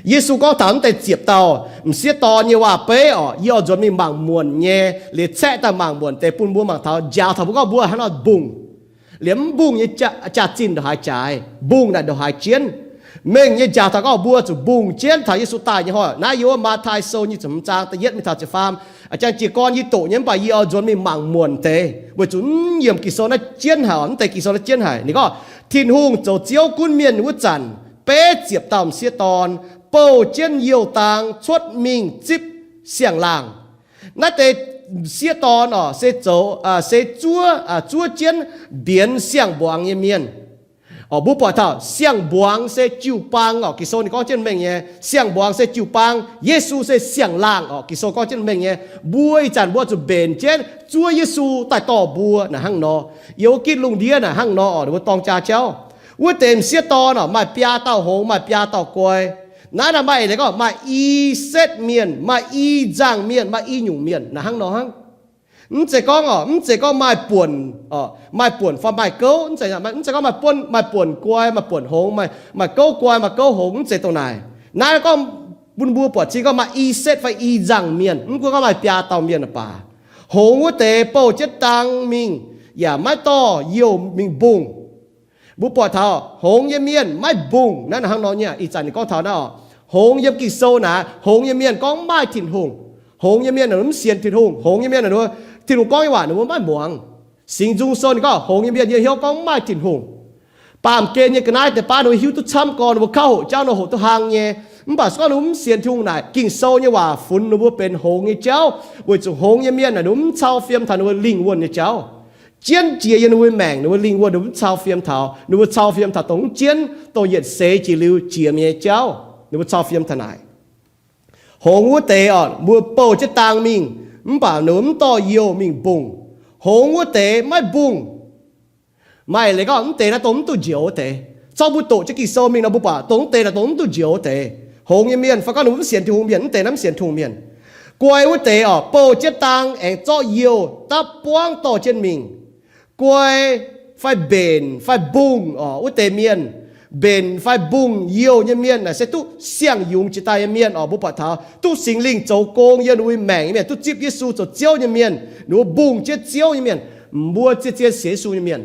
Giêsu có thắng tại diệp tàu mình sẽ to nhưว่าเป๊ะyêu rồi mình mảng muộn nhẹ để chạy ta mảng muộnแต่ปุ่นบัวมางเท้ายาวเท้าก็บัวให้เราบุ้งเหลี่ยมบุ้งเนี่ยจะจินดอกหายใจบุ้งน่ะดอกหายเจียนเม่งเนี่ยจ่าถ้าก็บัวจะบุ้งเจียนถ้าGiêsuตายnhư hồi nãy yêuมาไทยโซnhưสมจางแต่เย็ดไม่ทันจะฟาร์มอาจารย์จีกรยี่โตเนี่ยไปยี่เอาจนมีหมั่งมวนเตะว่าจุนเยี่ยมกิโซน่ะเจียนหายแต่กิโซน่ะเจียนหายนี่ก็ทินหุงโจเจียวกุ้นเมียนวุจันเป๊ะเจียบต่ำเสียตอนเป่าเจียนเยี่ยวตางชดมิงจิบเสียงลางนั่นแต่เสียตอนเสียโจเสียจัวเจียนเบียนเสียงบวงเมียนbố bỏ thảo xiang buang sẽ chịu bang kỳ số này có trên mình nhé xiang buang sẽ chịu bang Giêsu sẽ xiang lang kỳ số có trên mình nhé bùi chẳng bùa chụp bền trên Chúa Giêsu tại tỏ bùa là hăng nó yếu kít lùng đĩa là hăng nó để tòng trà chéo uất tìm xiết to nó mà pia tao hố mà pia tao quay nãy là mày đấy có mà y xét miền mà y giang miền mà y nhung miền là hăng nó hăng sẽ có mai buồn pha mai câu sẽ có mai buồn quay mai buồn hống mai câu quay mai câu hống sẽ tàu này nãy có buồn bùa bỏ chỉ có mai y xét phải y rằng miền có mai pia tàu miền là bà hống quốc tế bầu chất tăng mìnhอย่าmai to nhiều mình bùng bùa bỏ thảo hống như miền mai bùngนั่นhàng nó nhỉ ý chẳng có thảo nào hống như kỳ sâu nè hống như miền có mai thìn hùng hống như miền là nó xiên thìn hùng hống như miền là nó thìn hùng có như vậy nó mai muang sinh dung sơn có hống như miền như hiếu có mai thìn hùng pàm kê như cái nàyแต่ป้าหนูหิวตุ้ช้ำก่อนว่าเข้าเจ้าหนูหัวตุ้หางเนี่ยมันบอกว่าหนูเสียนทุ่งไหนกิ่งโซ่เนี่ยว่าฝุ่นหนูเป็นหงเนี่ยเจ้าว่าจุหงเนี่ยเมียนน่ะหนูเช่าเฟียมทันหนูลิงวนเนี่ยเจ้าเจียนเจียหนูแมงหนูลิงวนหนูเช่าเฟียมเท้าหนูเช่าเฟียมเท้าตรงเจียนตัวเหยียดเสจีริวเจียเมียเจ้าหนูเช่าเฟียมทันไหนหงวัวเตะบัวโปจะต่างมิงมันบอกหนูต่อเยี่ยวมิงบุงหงวัวเตะไม่บุงไม่เลยก็เตะนะตรงตัวเจียวเตะชอบบุตรจะกี่โซมิงนะบุปผาตรงเตะนะตรงตัวเจียวเตะหงยังเมียนฟ้าก็หนูเสียนทุ่งเมียนเตะน้ำเสียนทุ่งเมียนกวยวัวเตะโปจะต่างเองจ่อเยี่ยวตาป้วงต่อเจนมิงกวยไฟเบนไฟบุงวัวเตะเมียนเบนไฟบุงเยี่ยวยังเมียนน่ะเสตุเสียงยุงจิตายยังเมียนบุปผาท้าตู้สิงลิงโจโกงยันอุ้ยแมงยังเมียนตู้จิบเยซูโจเจียวยังเมียนหนูบุงเจียวเจียวยังเมียนบัวเจียวเสียซูยังเมียน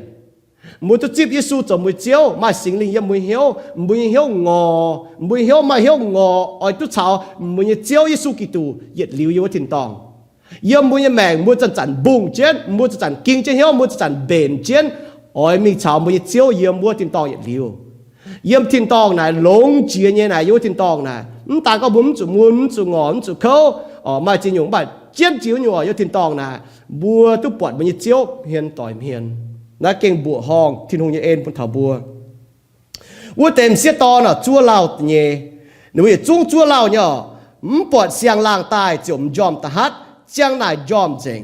มวยตัวจีบเยซูจะมวยเจียวมาสิงลิงยังมวยเหี้ยวมวยเหี้ยวงอมวยเหี้ยวมาเหี้ยวงอไอ้ตัวชาวมวยเจียวเยซูกิตูเหยียดหลิวอยู่ว่าถิ่นตองยังมวยแมงมวยจันบุงเจียนมวยจันกิงเจียนเหี้ยวมวยจันเบนเจียนไอ้มีชาวมวยเจียวยังมวยถิ่นตองเหยียดหลิวยังถิ่นตองไหนหลงเจียนยังไหนอยู่ถิ่นตองไหน ta có bún chủ muốn chủ ngón chủ khâu mà chỉ nhung bà chết chiếu nhua yêu thiên tòng nè bùa tu bọt bao nhiêu chiếu hiền tỏi hiền nó kinh bùa hong thiên hùng như ên bún thảo bùa bùa tem xiết to nè chua lao nhẹ nếu như chung chua lao nhỏ bọt xiang lang tai chụm jom ta hát xiang nải jom chỉnh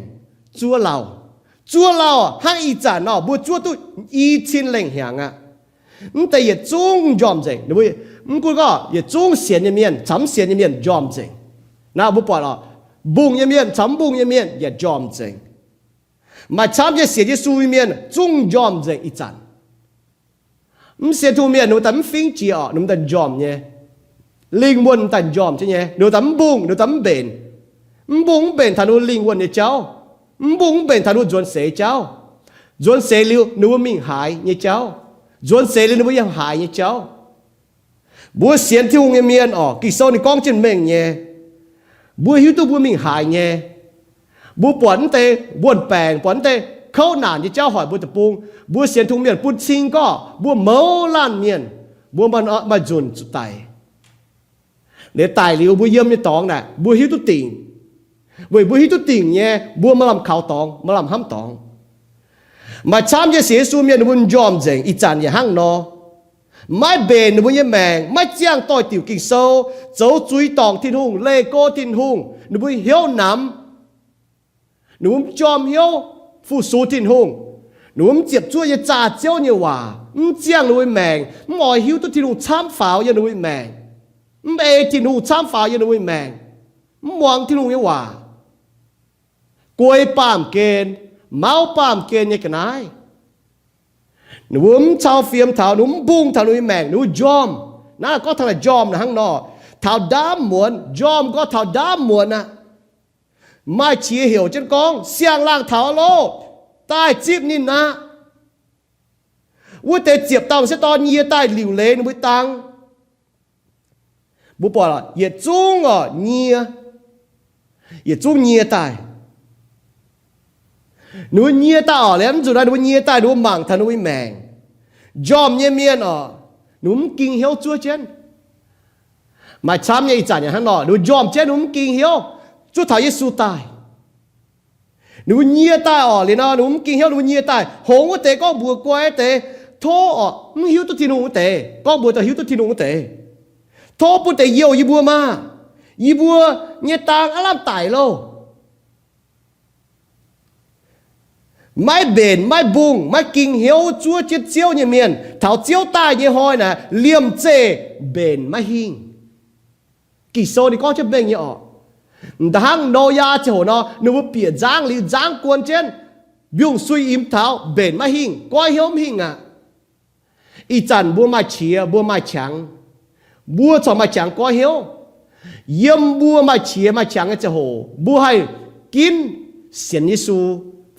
chua lao hang y chả nọ bùa chua tu y chín lệnh hàng àแต่也中 jom chỉnh nếu nhưกูก็也中咸一面长咸一面 jom chỉnh那不管了bùng一面长bùng一面也 jom chỉnh mà chạm je xian je su一面中 jom chỉnh一盏xian tu面nếu tấm phim chỉ ở nếu tấm jom nhé linh quân tấm jom chứ nhé nếu tấm bùng nếu tấm bền bùng bền thằng nó linh quân như cháu bùng bền thằng nó dồn sế cháu dồn sế liu nếu mình hại như cháu dồn sế liu nếu mình hại như cháu bữa xiên thiêu nghe miên kỳ sau này con trên mình nhé bữa hiếu tu bữa mình hại nhé bữa bẩn tê buồn bèn bẩn tê khâu nản như cháu hỏi bữa tập bung bữa xiên thung miên bún xin có bữa mẫu lan miên bữa mà dồn chụp tay để tài liệu bữa yếm như tòng nè bữa hiếu tu tỉnh bởi bữa hiếu tu tỉnh nhé bữa mà làm khảo tòng mà làm hám tòng mà chăm cho xế su miên bún jom dành ít chán như hang no mai bền nếu như mèn mai chiang tôi tiểu kinh sâu dấu chuối tòng thiên hùng lê cô thiên hùng nếu như hiếu nắm nếu như chom hiếu phụ số thiên hùng nếu như chụp chuối như trà chiếu như hòa chiang nếu như mèn mọi hiếu tôi thiên hùng chăm pháo như nếu như mèn mẹ thiên hùng chăm pháo như nếu như mèn mong thiên hùng như hòa quay pam kên máu pam kên như cái này núm chao phiêm thảo núm bung thảo núi mèn núi jomน่าก็ทางjomนะฮังนอthảo đá muộn jomก็thảo đá muộnนะmai chia hiểu chân con xiang lang thảo lô tai chip nín naวุ้ยแต่เจ็บตาเสียตอนเยี่ยใต้หลิวเล่นวุ้ยตังบุปผาเยี่ยจุ้งเยี่ยจุ้งเยี่ยใต้หนูเยี่ยใต้แล้วจุดนั้นหนูเยี่ยใต้หนูหมั่งทานุยแมงจอมเยี่ยเมียนหนูกินเหี้ยวจั่วเจนมาช้ำเยี่ยจันอย่างนั้นหนูจอมเจนหนูกินเหี้ยวจุดถ่ายเยซูตายหนูเยี่ยใต้เลยนะหนูกินเหี้ยวหนูเยี่ยใต้หงว่าเตะก็บัวกล้วยเตะโทมึงหิวตัวที่หนูเตะก็บัวแต่หิวตัวที่หนูเตะโทปุ่นแต่เยี่ยวยีบัวมายีบัวเนี่ยต่างอารามตายโลไม่เบนไม่บุงไม่กินเหี่ยวจั่วเจี๊ยเจียวเนี่ยเมียนเท้าเจียวตายเนี่ยหอยนะเลี่ยมเจเบนไม่หิงกี่โซนี่ก็จะเบ่งเนี่ยดังโนยาเจ้าเนาะนึกว่าเปียจางหรือจางกวนเจนยุ่งซุยอิ่มเท้าเบนไม่หิงก้อยเหี่ยวไม่หิงอีจันบัวมาเฉียบัวมาฉังบัวจอมาฉังก้อยเหี่ยวเยี่ยมบัวมาเฉียมาฉังจะโหบัวให้กินเสียนยิสู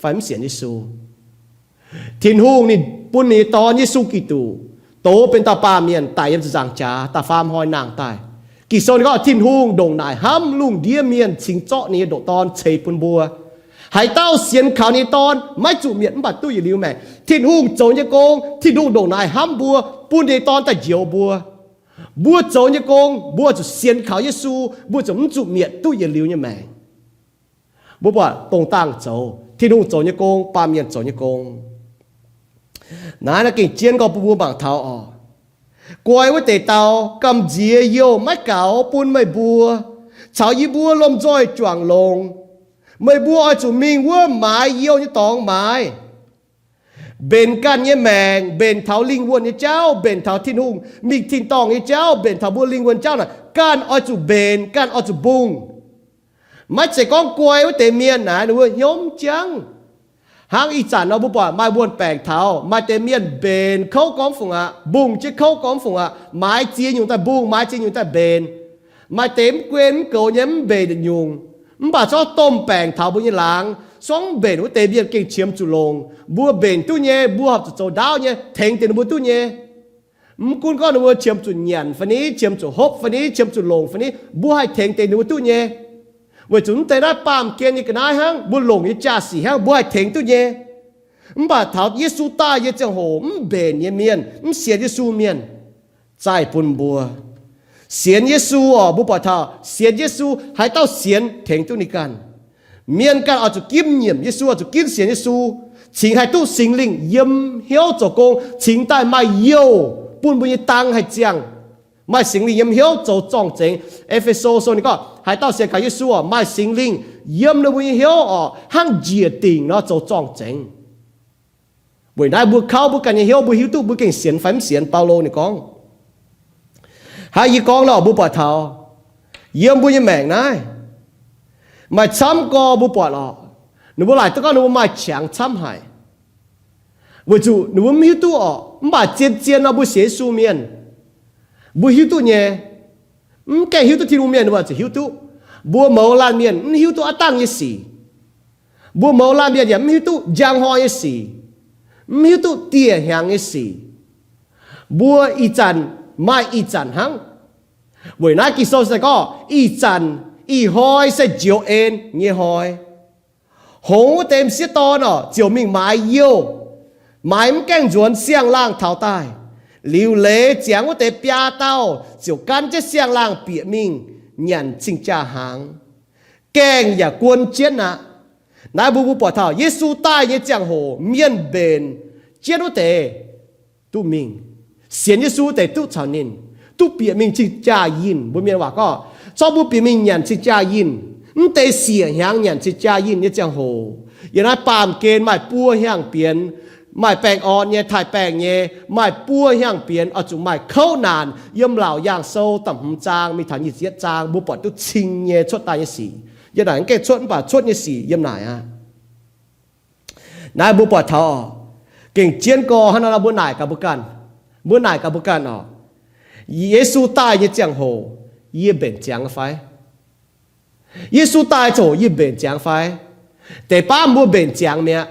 ฝันเสียนยิสูทินหูนี่ปุ่นนี่ตอนยิสูกี่ตูโตเป็นตาปาเมียนตายยังจะจางจ้าตาฟามหอยนางตายกี่โซนก็ทินหูดงนายห้ำลุงเดียเมียนชิงเจาะนี่โดตอนเชยปุ่นบัวหายเต้าเสียนข่าวนี่ตอนไม่จุเมียนบัดตู้อย่าลืมแม่ทินหูโจนยะโกงทินหูดงนายห้ำบัวปุ่นนี่ตอนแต่เหี่ยวบัวบัวโจนยะโกงบัวจะเสียนข่าวเยซูบัวจะจุเมียนตู้อย่าลืมเนี่ยแม่บัวว่าตรงตั้งโจที่นุ่งโจยกงปามเมียนโจยกงน้านักเก่งเจียนก็ปูบางเท้ากวยว่าเตะเตากำเจียโยไม่เก่าปูนไม่บัวชาวยีบัวลมจ้อยจวงลงไม่บัวจุมิงว่าไม้เยี่ยวนี่ตองไม้เบนกันเนี่ยแมงเบนเท้าลิงวนเนี่ยเจ้าเบนเท้าที่นุ่งมีทิ้งตองเนี่ยเจ้าเบนเท้าบัวลิงวนเจ้าน่ะการอจุเบนการอจุบุงไม่ใช่ก้องกวยว่าแต่เมียนนะหนูยมจังหางอีจันเราบุปผาไม่บวนแปลงเท้าไม่แต่เมียนเบนเข้ากองฝุ่งบุงจะเข้ากองฝุ่งไม้เจียอยู่แต่บุงไม้เจียอยู่แต่เบนไม่เต็มเกวนเกาเย้มเบนยุงมันบ่าชอบต้มแปลงเท้าบุญล้างสองเบนว่าแต่เมียนเก่งเชียมจุลงบัวเบนตู้เย่บัวหับจุดโจดาวเย่แทงเต็นบัวตู้เย่มันกุนก็หนูเชียมจุดหยันฟันนี้เชียมจุดฮบฟันนี้เชียมจุดลงฟันนี้บัวให้แทงเต็นบัวตู้เย่ว่าจุนแต่ได้ปามเกียนยังกันนายฮังบุญหลงยังจ่าสีฮังบัวเถงตัวเย่บ่าเท้าเยซูตายยังจังโหเบนยังเมียนเสียเยซูเมียนใจปุ่นบัว xiên Giêsu bu bỏ thọ xiên Giêsu hay tao xiên thèn tu ni can miền can ở chỗ kim nhiệm Giêsu ở chỗ kim xiên Giêsu chính hay tu sinh linh yếm hiếu cho công chính tại mai yêu buôn buôn tăng hay chăng mai sinh linh yếm hiếu cho trọng chính Ephesos này có hay tao xiên cả Giêsu mai sinh linh yếm nó buôn hiếu hang diệt tình nó cho trọng chính buổi nay buổi khao buổi cảnh hiếu buổi hiếu tu buổi cảnh xiên phém xiên Paulo này con hai y con là bu bỏ thảo yếm bu như mèn này mà chăm co bu bỏ lọ nếu bu lại tất cả nếu mà chẳng chăm hại vừa chủ nếu bu hiếu tu mà chiên nó bu xé su miên bu hiếu tu nhé cái hiếu tu thì lu miên mà chỉ hiếu tu bu màu lan miên hiếu tu tăng như gì bu màu lan miên vậy hiếu tu giang hoa như gì hiếu tu tia hàng như gì bu y chăn mai y chăn hăng buổi nay kỳ sau sẽ có y chăn y hoi sẽ chiều en như hoi hổ tem xiết to nó chiều mình mãi yêu mãi canh ruột xiang lang thảo tai liu lệ chàng có thể bia tao chiều căn chết xiang lang bịa mình nhận chính cha hàng kèng và quân chiến nè nãy bu bỏ thảo Giêsu tai như chàng hồ miên bền chiến có thể tu mình xiên Giêsu để tu chào nín tu bịa mình chính cha yin bu miênว่าก็ชอบbu bịa mình nhận chính cha yinแต่เสียhàng nhận chính cha yin như chàng hồอย่างนั้นปามเกณฑ์หมายปัวแห่งเปลี่ยนหมายแปลงอ่อนเนี่ยถ่ายแปลงเนี่ยหมายปัวแห่งเปลี่ยนเอาจุหมายเข้านานย่ำเหล่าย่างโซ่ต่ำจางมีฐานยิเสียจางบุปผาตุชิงเนี่ยชดตายยี่สี่อย่างนั้นแกชดป่าชดยี่สี่ย่ำไหนนายบุปผาทอเก่งเจียนกอฮันนาบุญไหนกับบุกันบุญไหนกับบุกันเยซูตายยี่เจียงโหยี่เบ่งเจียงไฟเยซูตายโจยี่เบ่งเจียงไฟแต่ป้ามัวเบ่งเจียงเนี่ย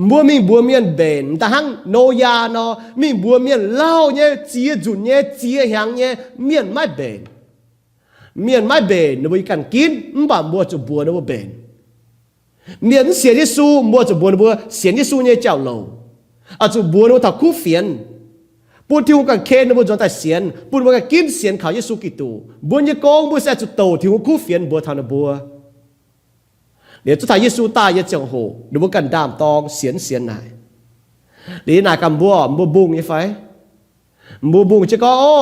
มัวมีบัวเมียนเบ่งแต่หังโนยาเนาะมีบัวเมียนเล่าเนี่ยเจียจุนเนี่ยเจียหางเนี่ยเมียนไม่เบ่งเมียนไม่เบ่งนบกันกินบ่บัวจะบัวนบเบ่งเมียนเสียที่สู้บัวจะบัวนบัวเสียที่สู้เนี่ยเจ้าโลอาจะบัวนบถักคู่เฟียนปูที่หัวกันเคนนบจนแต่เสียนปูนบัวกันกินเสียนเขาเยซูกิตูบัวเนี่ยโกงบัวแสจุดโตที่หัวคู่เฟียนบัวทางนบัวเดี๋ยวทุกท่านเยซูตายยังจังโหดูว่ากันดามตองเสียนเสียนไหนเดี๋ยวนายกำบัวบัวบุ้งยังไงบัวบุ้งจะก็โอ้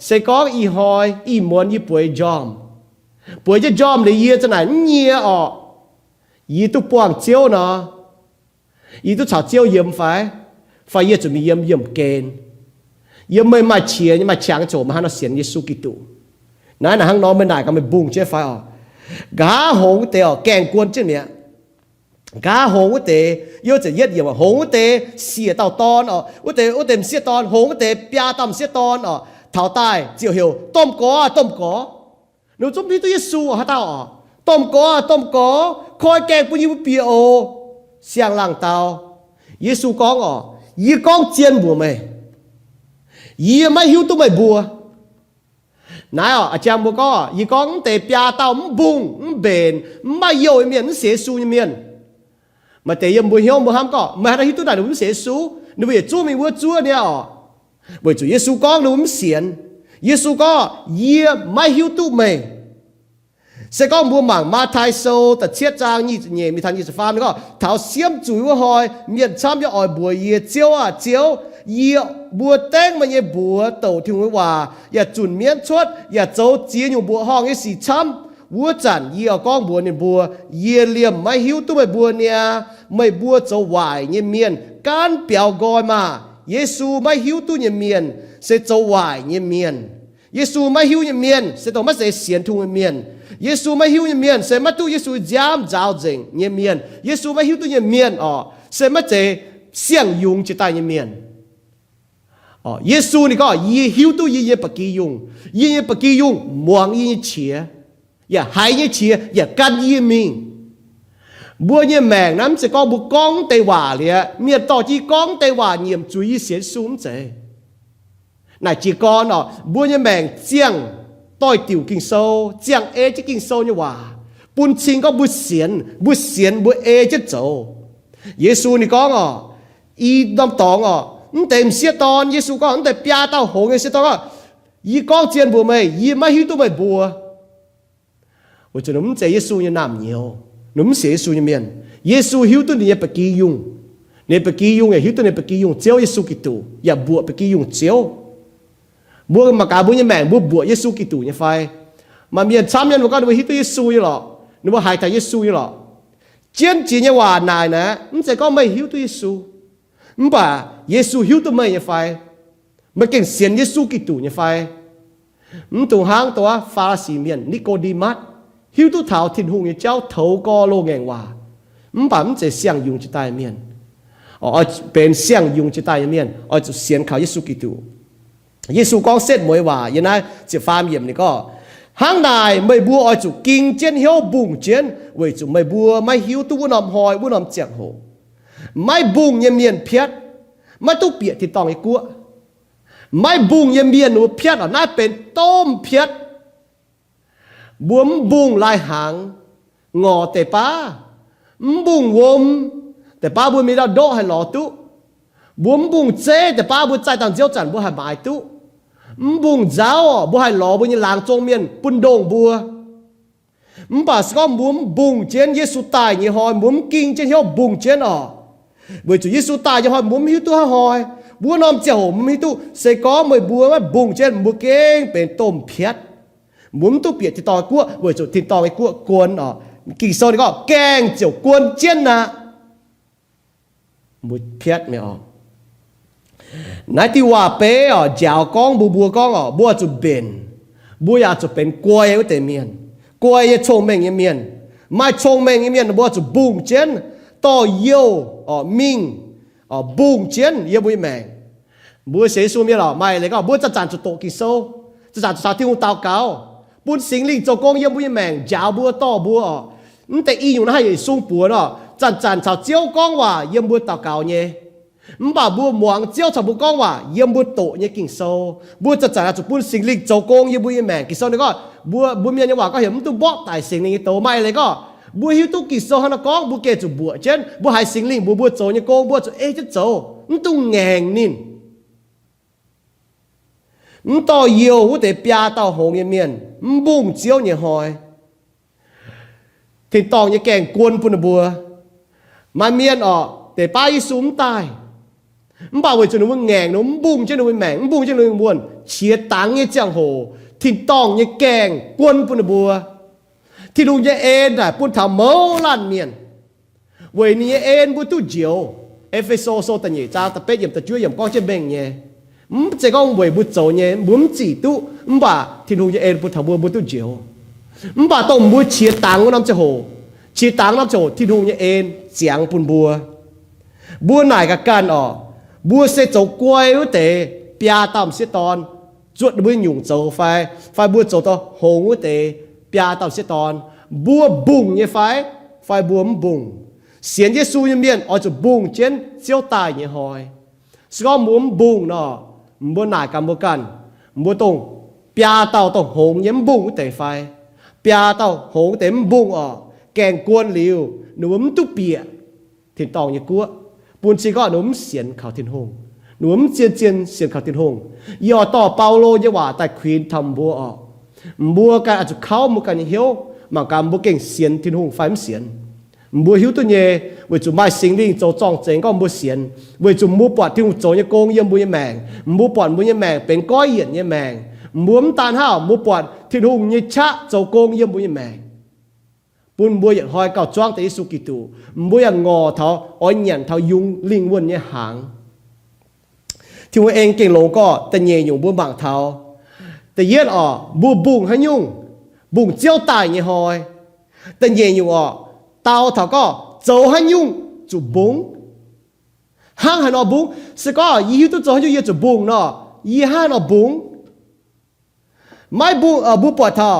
เสกก็อีหอยอีมวนอีป่วยจอมป่วยจะจอมเลยเยี่ยจะไหนเยี่ยยี่ตุปวงเจียวเนาะยี่ตุชาวเจียวเยี่ยมไฟเยี่ยจะมีเยี่ยมเกณฑ์เยี่ยมไม่มาเชียร์ไม่มาช้างโจมาให้เราเสียนเยซูกิตูนั่นนะฮังน้องไม่ได้ก็ไม่บุ้งเจ้าไฟกาหงเตะแกงกวนจังเนี่ยกาหงเตะยอจะเย็ดอย่างว่าหงเตะเสียเต่าตอนอุเตะเสียตอนหงเตะปลาต่ำเสียตอนเท่าใต้เจียวเหี่ยวต้มก๋อหนูจมที่ตัวเยซูฮะเต่าต้มก๋อคอยแกงปุยปุยโอเสียงหลังเต่าเยซูก้องยี่ก้องเจียนบัวไหมยี่ไม่หิวตัวไม่บัวนายอาจารย์บอกก็ยี่ก้องแต่ปลาเต่าบุ้งเบนไม่โยยเมียนเสียสูเมียนมาแต่ยังบัวเหี่ยวบัวห้ามก็มาได้หิวตัวไหนหนูเสียสูหนูอย่าจู้มีวัวจู้เนี่ยบัวจูเยซูก้องหนูเสียนเยซูก็ยี่ไม่หิวตัวไม่เสกองบัวหมางมาไทยโซแต่เชียจางยี่เนี่ยมีทางยี่สิบฟาร์มก็เท้าเสียมจุ๋ยว่าหอยเมียนช้ำยาอ่อยบัวเยี่ยเจียวเจียวยี่บัวแตงมันยี่บัวโตถึงว่าอย่าจุนเมียนชดอย่าโจเจียอยู่บัวห้องยี่สีช้ำวัวจันยี่เอาก้องบัวเนี่ยบัวเยี่ยเหลี่ยมไม่หิวตัวไม่บัวเนี่ยไม่บัวโจวายเนี่ยเมียนการเปียวกอยมาเยซูไม่หิวตัวเนี่ยเมียนเสโจวายเนี่ยเมียนเยซูไม่หิวเนี่ยเมียนเสต้องมาเสียเสียนทุ่งเนี่ยเมียนเยซูไม่หิวเนี่ยเมียนเสมาตู้เยซูจามจ้าวจริงเนี่ยเมียนเยซูไม่หิวตัวเนี่ยเมียนเสมาเจเสียงยุงจะตายเนี่ยเมียนเยซูนี่ก็ยี่หิวตู้ยี่ปะกี้ยุงยี่ปะกี้ยุงมวงยี่เฉียอย่าหายยี่เฉียอย่ากันยี่มิงบัวยี่แมงน้ำจะก็บุกก้องเตว่าเลยเมียต่อจีก้องเตว่าเยี่ยมจุยเสียสูงเจนายจีก้อนบัวยี่แมงเจียงต้อยติ๋วกินโซเจียงจะกินโซเนี่ยว่าปุ่นชิงก็บุเสียนบุจะโจเยซูนี่ก็อีน้ำตองเต็มเสียตอนเยซูก็แต่ปลาเต้าหงเสียตอนก็ ยีก้องเจียนบัวไม่ยีไม่หิวตัวไม่บัวว่าจะนุ่มใจเยซูยังน้ำเหนียวนุ่มเสียเยซูยังเมียนเยซูหิวตัวนี้ไปกี่ยุงเนี่ยไปกี่ยุงไอ้หิวตัวนี้ไปกี่ยุงเจ้าเยซูกิตูอย่าบัวไปกี่ยุงเจ้าบัวมากาบัวยังแมงบัวเยซูกิตูยังไฟมาเมียนซ้ำยันว่าก็นึกว่าหิวตัวเยซูยังหรอนึกว่าหายใจเยซูยังหรอเจียนจีนยังว่านายนะมันจะก็ไม่หิวตัวเยซูมันป่ะเยซูหิวตัวไม่ยังไฟมันเก่งเสียนเยซูกิตูยังไฟมันตัวหางตัวฟาริสีเมียนนิโคดีมัสหิวตัวเท้าทิ้งหงเจ้าเท้าก็โลงแงว่ามันป่ะมันจะเสียงยุงจะตายเมียนอ๋อเป็นเสียงยุงจะตายเมียนอ๋อจะเสียงเขาเยซูกิตูเยซูก็เสร็จมวยว่าอย่างนั้นจะฟาร์มเยี่ยมนี่ก็หางนายไม่บัวอ๋อจะกินเจนเหี่ยวบุ้งเจนเว้ยจะไม่บัวไม่หิวตัวน้ำหอยบัวน้ำเจียงโหไม่บุ้งยังเมียนเพียดไม่ตู้เปียกที่ต้องไอ้กัวไม่บุ้งยังเมียนหนูเพียดอ๋อน่าเป็นต้มเพียดบัวบุ้งลายหางงอแต่ป้าบุ้งวมแต่ป้าบัวมีดาวโดให้หล่อตู้บัวบุ้งเจ๊แต่ป้าบัวใจต่างเจ้าจันบัวให้หมายตู้บุ้งเจ้าบัวให้หล่อบัวยังลางจงเมียนปุ่นโด่งบัวป่าสก็บุ้งเจนเยซูตายยี่หอยกินเจนเหี่ยวบุ้งเจนอ๋อเมื่อจุเยซูตายยี่หอยหิวตัวหอยบัวน้ำเจ้ามีตู้เสกก็ไม่บัวว่าบุ้งเจนบัวเก่งเป็นต้มเพียดตู้เปียกที่ต่อกัวเมื่อจุที่ต่อไอ้กัวกวนอ๋อกี่โซนก็แกงเจียวกวนเจนนะบุเพียดไม่ออกนายที่ว่าเป้อ๋อเจ้าก้องบัวก้องอ๋อบัวจุเป็นบัวอยากจะเป็นกล้วยแต่เมียนกล้วยชงแมงเมียนไม่ชงแมงเมียนบัวจะบุ้งเจนต่อเยี่ยวอ๋อมิงอ๋อบุ้งเจนเยี่ยวบุ้ยแมงบัวเสียสูมีหรอไม่เลยก็บัวจะจานจะโตกิโซจะจานจะสาที่หูเตาเก่าปุ่นสิงลิงโจกงเยี่ยวบุ้ยแมงจ้าวบัวต่อบัวอ๋อแต่อีอยู่นะให้ส่งปัวเนาะจานชาวเจียวกองว่าเยี่ยมบัวเตาเก่าเนี่ยบ่าบัวหมวงเจียวชาวบุกองว่าเยี่ยมบัวโตเนี่ยกิ่งโซบัวจะจานจะปุ่นสิงลิงโจกงเยี่ยวบุ้ยแมงกิ่งโซนี่ก็บัวเมียนว่าก็เห็นมันตัวบอกตายสิงลิงโตไม่เลยก็บัวหิวตุกิโซฮันกองบัวเกจูบัวเช่นบัวหายสิงลิงบัวโจเนี่ยโกงบัวโจจะโจมันตัวแงงนินมันต่อเยี่ยวหัวแต่ปลาต่อหงเมียนมันบุ้งเจียวเนี่ยหอยที่ตองเนี่ยแกงกวนปุ่นบัวมาเมียนออกแต่ป้ายิ่สูมตายมันบ่าวไว้จนนึกว่าแงงมันบุ้งจนนึกว่าแมงมันบุ้งจนนึกว่าบ้วนเฉียดตังเนี่ยจังโหที่ตองเนี่ยแกงกวนปุ่นบัวที่ดูเนี่ยเอ็นได้ปุ่นทำเมาลั่นเมียนเว้ยนี่เอ็นปุ่นตู้เจียวเอฟเอโซโซตันเนี่ยจ้าตะเป็ดยำตะจุ้ยยำก้อนเจ็บเบ่งเนี่ยจะก้องเว้ยปุ่นโจเนี่ยปุ่นจีตู้บ่าที่ดูเนี่ยเอ็นปุ่นทำบัวปุ่นตู้เจียวบ่าต้องบัวเฉียดตังก็น้ำจะโหชีตังน้ำโจที่ดูเนี่ยเอ็นเสียงปุ่นบัวไหนกับการออกบัวเสจกล้วยเตะปลาต่ำเสียตอนจวดบัวหยุ่งโจไฟบัวโจต่อหงเตะปลาต่ำเสียตอนบัวบุ้งเนี่ยไฟบัวมันบุ้งเสียงเยซูยังเมียนอ๋อจะบุ้งเจนเจียวตายเนี่ยหอยสก็มุมบุ้งเนาะบัวไหนกันบัวกันบัวตรงปลาเต่าต้องหงยังบุ้งเตะไฟปลาเต่าหงเต็มบุ้งอ๋อแกงกวนหลิวหนุ่มตุ๊เปียถิ่นตองอย่างกัวปูนชีก็หนุ่มเสียนข่าวถิ่นหงหนุ่มเจียนเสียนข่าวถิ่นหงย่อต่อเปาโลยว่าแต่ควีนทำบัวออกบัวกันอาจจะเข้ามุกันเหี้ยวมังการบัวเก่งเสียนถิ่นหงไฟมันเสียนบัวหิวตัวเย่เวจุไม่สิงลิงโจจ้องเจงก็บัวเสียนเวจุบัวปอดที่โจยโกงเยี่ยมบัวแมงบัวปอดบัวแมงเป็นก้อยเหยียดเยี่ยแมงบัวมตาลห้าวบัวปอดถิ่นหงยี่ชะโจโกงเยี่ยมบัวแมงปุ่นบัวอย่างหอยเก่าจ้องแต่อิสุกิตูบัวอย่างงอเท้าอ้อยเหยียนเท้ายุงลิงวนเนี่ยหางที่ว่าเองเก่งลงก็แต่เย่อยู่บัวบางเท้าแต่เย็ดออกบัวบุ้งให้ยุ่งบุ้งเจียวตายเนี่ยหอยแต่เย่อยู่ออกเท้าเท้าก็โจให้ยุ่งจุบุ้งห้างหันอบุ้งสก็ยี่ตัวโจให้ยุ่งจุบุ้งเนาะยี่ห้านอบุ้งไม่บุ้งบัวปวดเท้า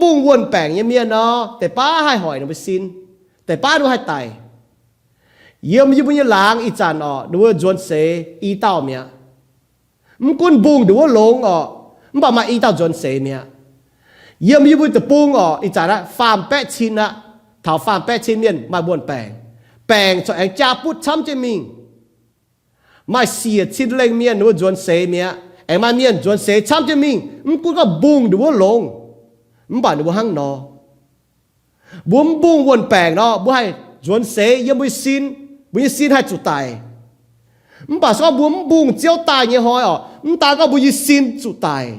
บุ้งวนแปลงเมียเนาะแต่ป้าให้หอยนไปซินแต่ป้าดูให้ไตเยี่ยมยิ่งยิ่งล้างอีจานดูว่าจวนเสอีเต้าเมียมันกุนบุ้งดูว่าลงมันบอกมาอีเต้าจวนเสเมียเยี่ยมยิ่งจะปุ้งอีจานละฟาร์มแปะชินนะเท่าฟาร์มแปะชินเมียนมาบวนแปลงจนเองจ้าพุทธช้ำจะมิงไม่เสียชินเล่งเมียดูว่าจวนเสเมีย em mai miền chuẩn sẽ chăm cho mình cũng có buông được bố lông bạn được bố hăng nó buông buông buồn bèn nó bố hay chuẩn sẽ yếm bố xin hai chủ tài bà sao buông chiếu tài như hỏi ta có bố xin chủ tài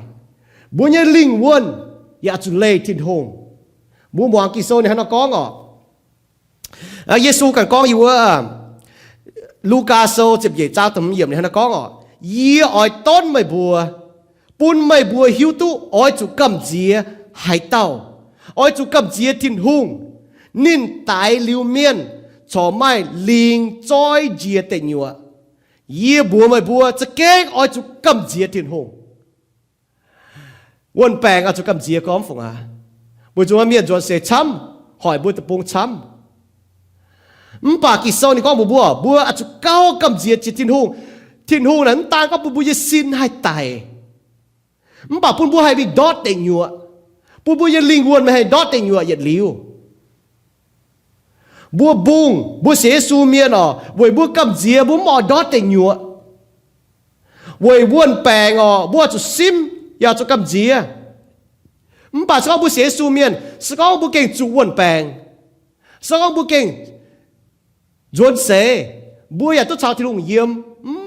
bố như linh quân ya chủ lệ thiên hùng bố mong kỳ sâu này nó có Giêsu cần có yêu Luca sâu chụp dễ trao tấm nhiệm này nó có ye ỏi tôn mày bùa bún mày bùa hiếu tu ỏi chủ cầm dìa hải tàu ỏi chủ cầm dìa thiên hùng nín tái liu miên cho mai linh choi dìa tệ nhựa ye bùa mày bùaจะเก่งỏi chủ cầm dìa thiên hùngวันแปลงเอาจุกำเจียก้อมฝงบุญจงเมียนจวนเสช้ำหอยบุญตะปงช้ำปากิโซนี่ก็บัวอาจุเก้ากำเจียจิตทินหงนั้นตาก็บุญสินให้ตายปาปุ่นบัวให้บิดอดเต็งยัวปุ่นบัวยันลิงวนไม่ให้ดอดเต็งยัวยัดลิ้วบัวบุงบัวเสซูเมียนบัวกำเจียบัวหมอดอดเต็งยัววนแปลงบัวจุซิมอยากจะกำเจียป่าสกองบุเสียสูเมียนสกองบุเก่งจุวนแปลงสกองบุเก่งจวนเสบัวอยากต้องชาวที่ลุงเยี่ยม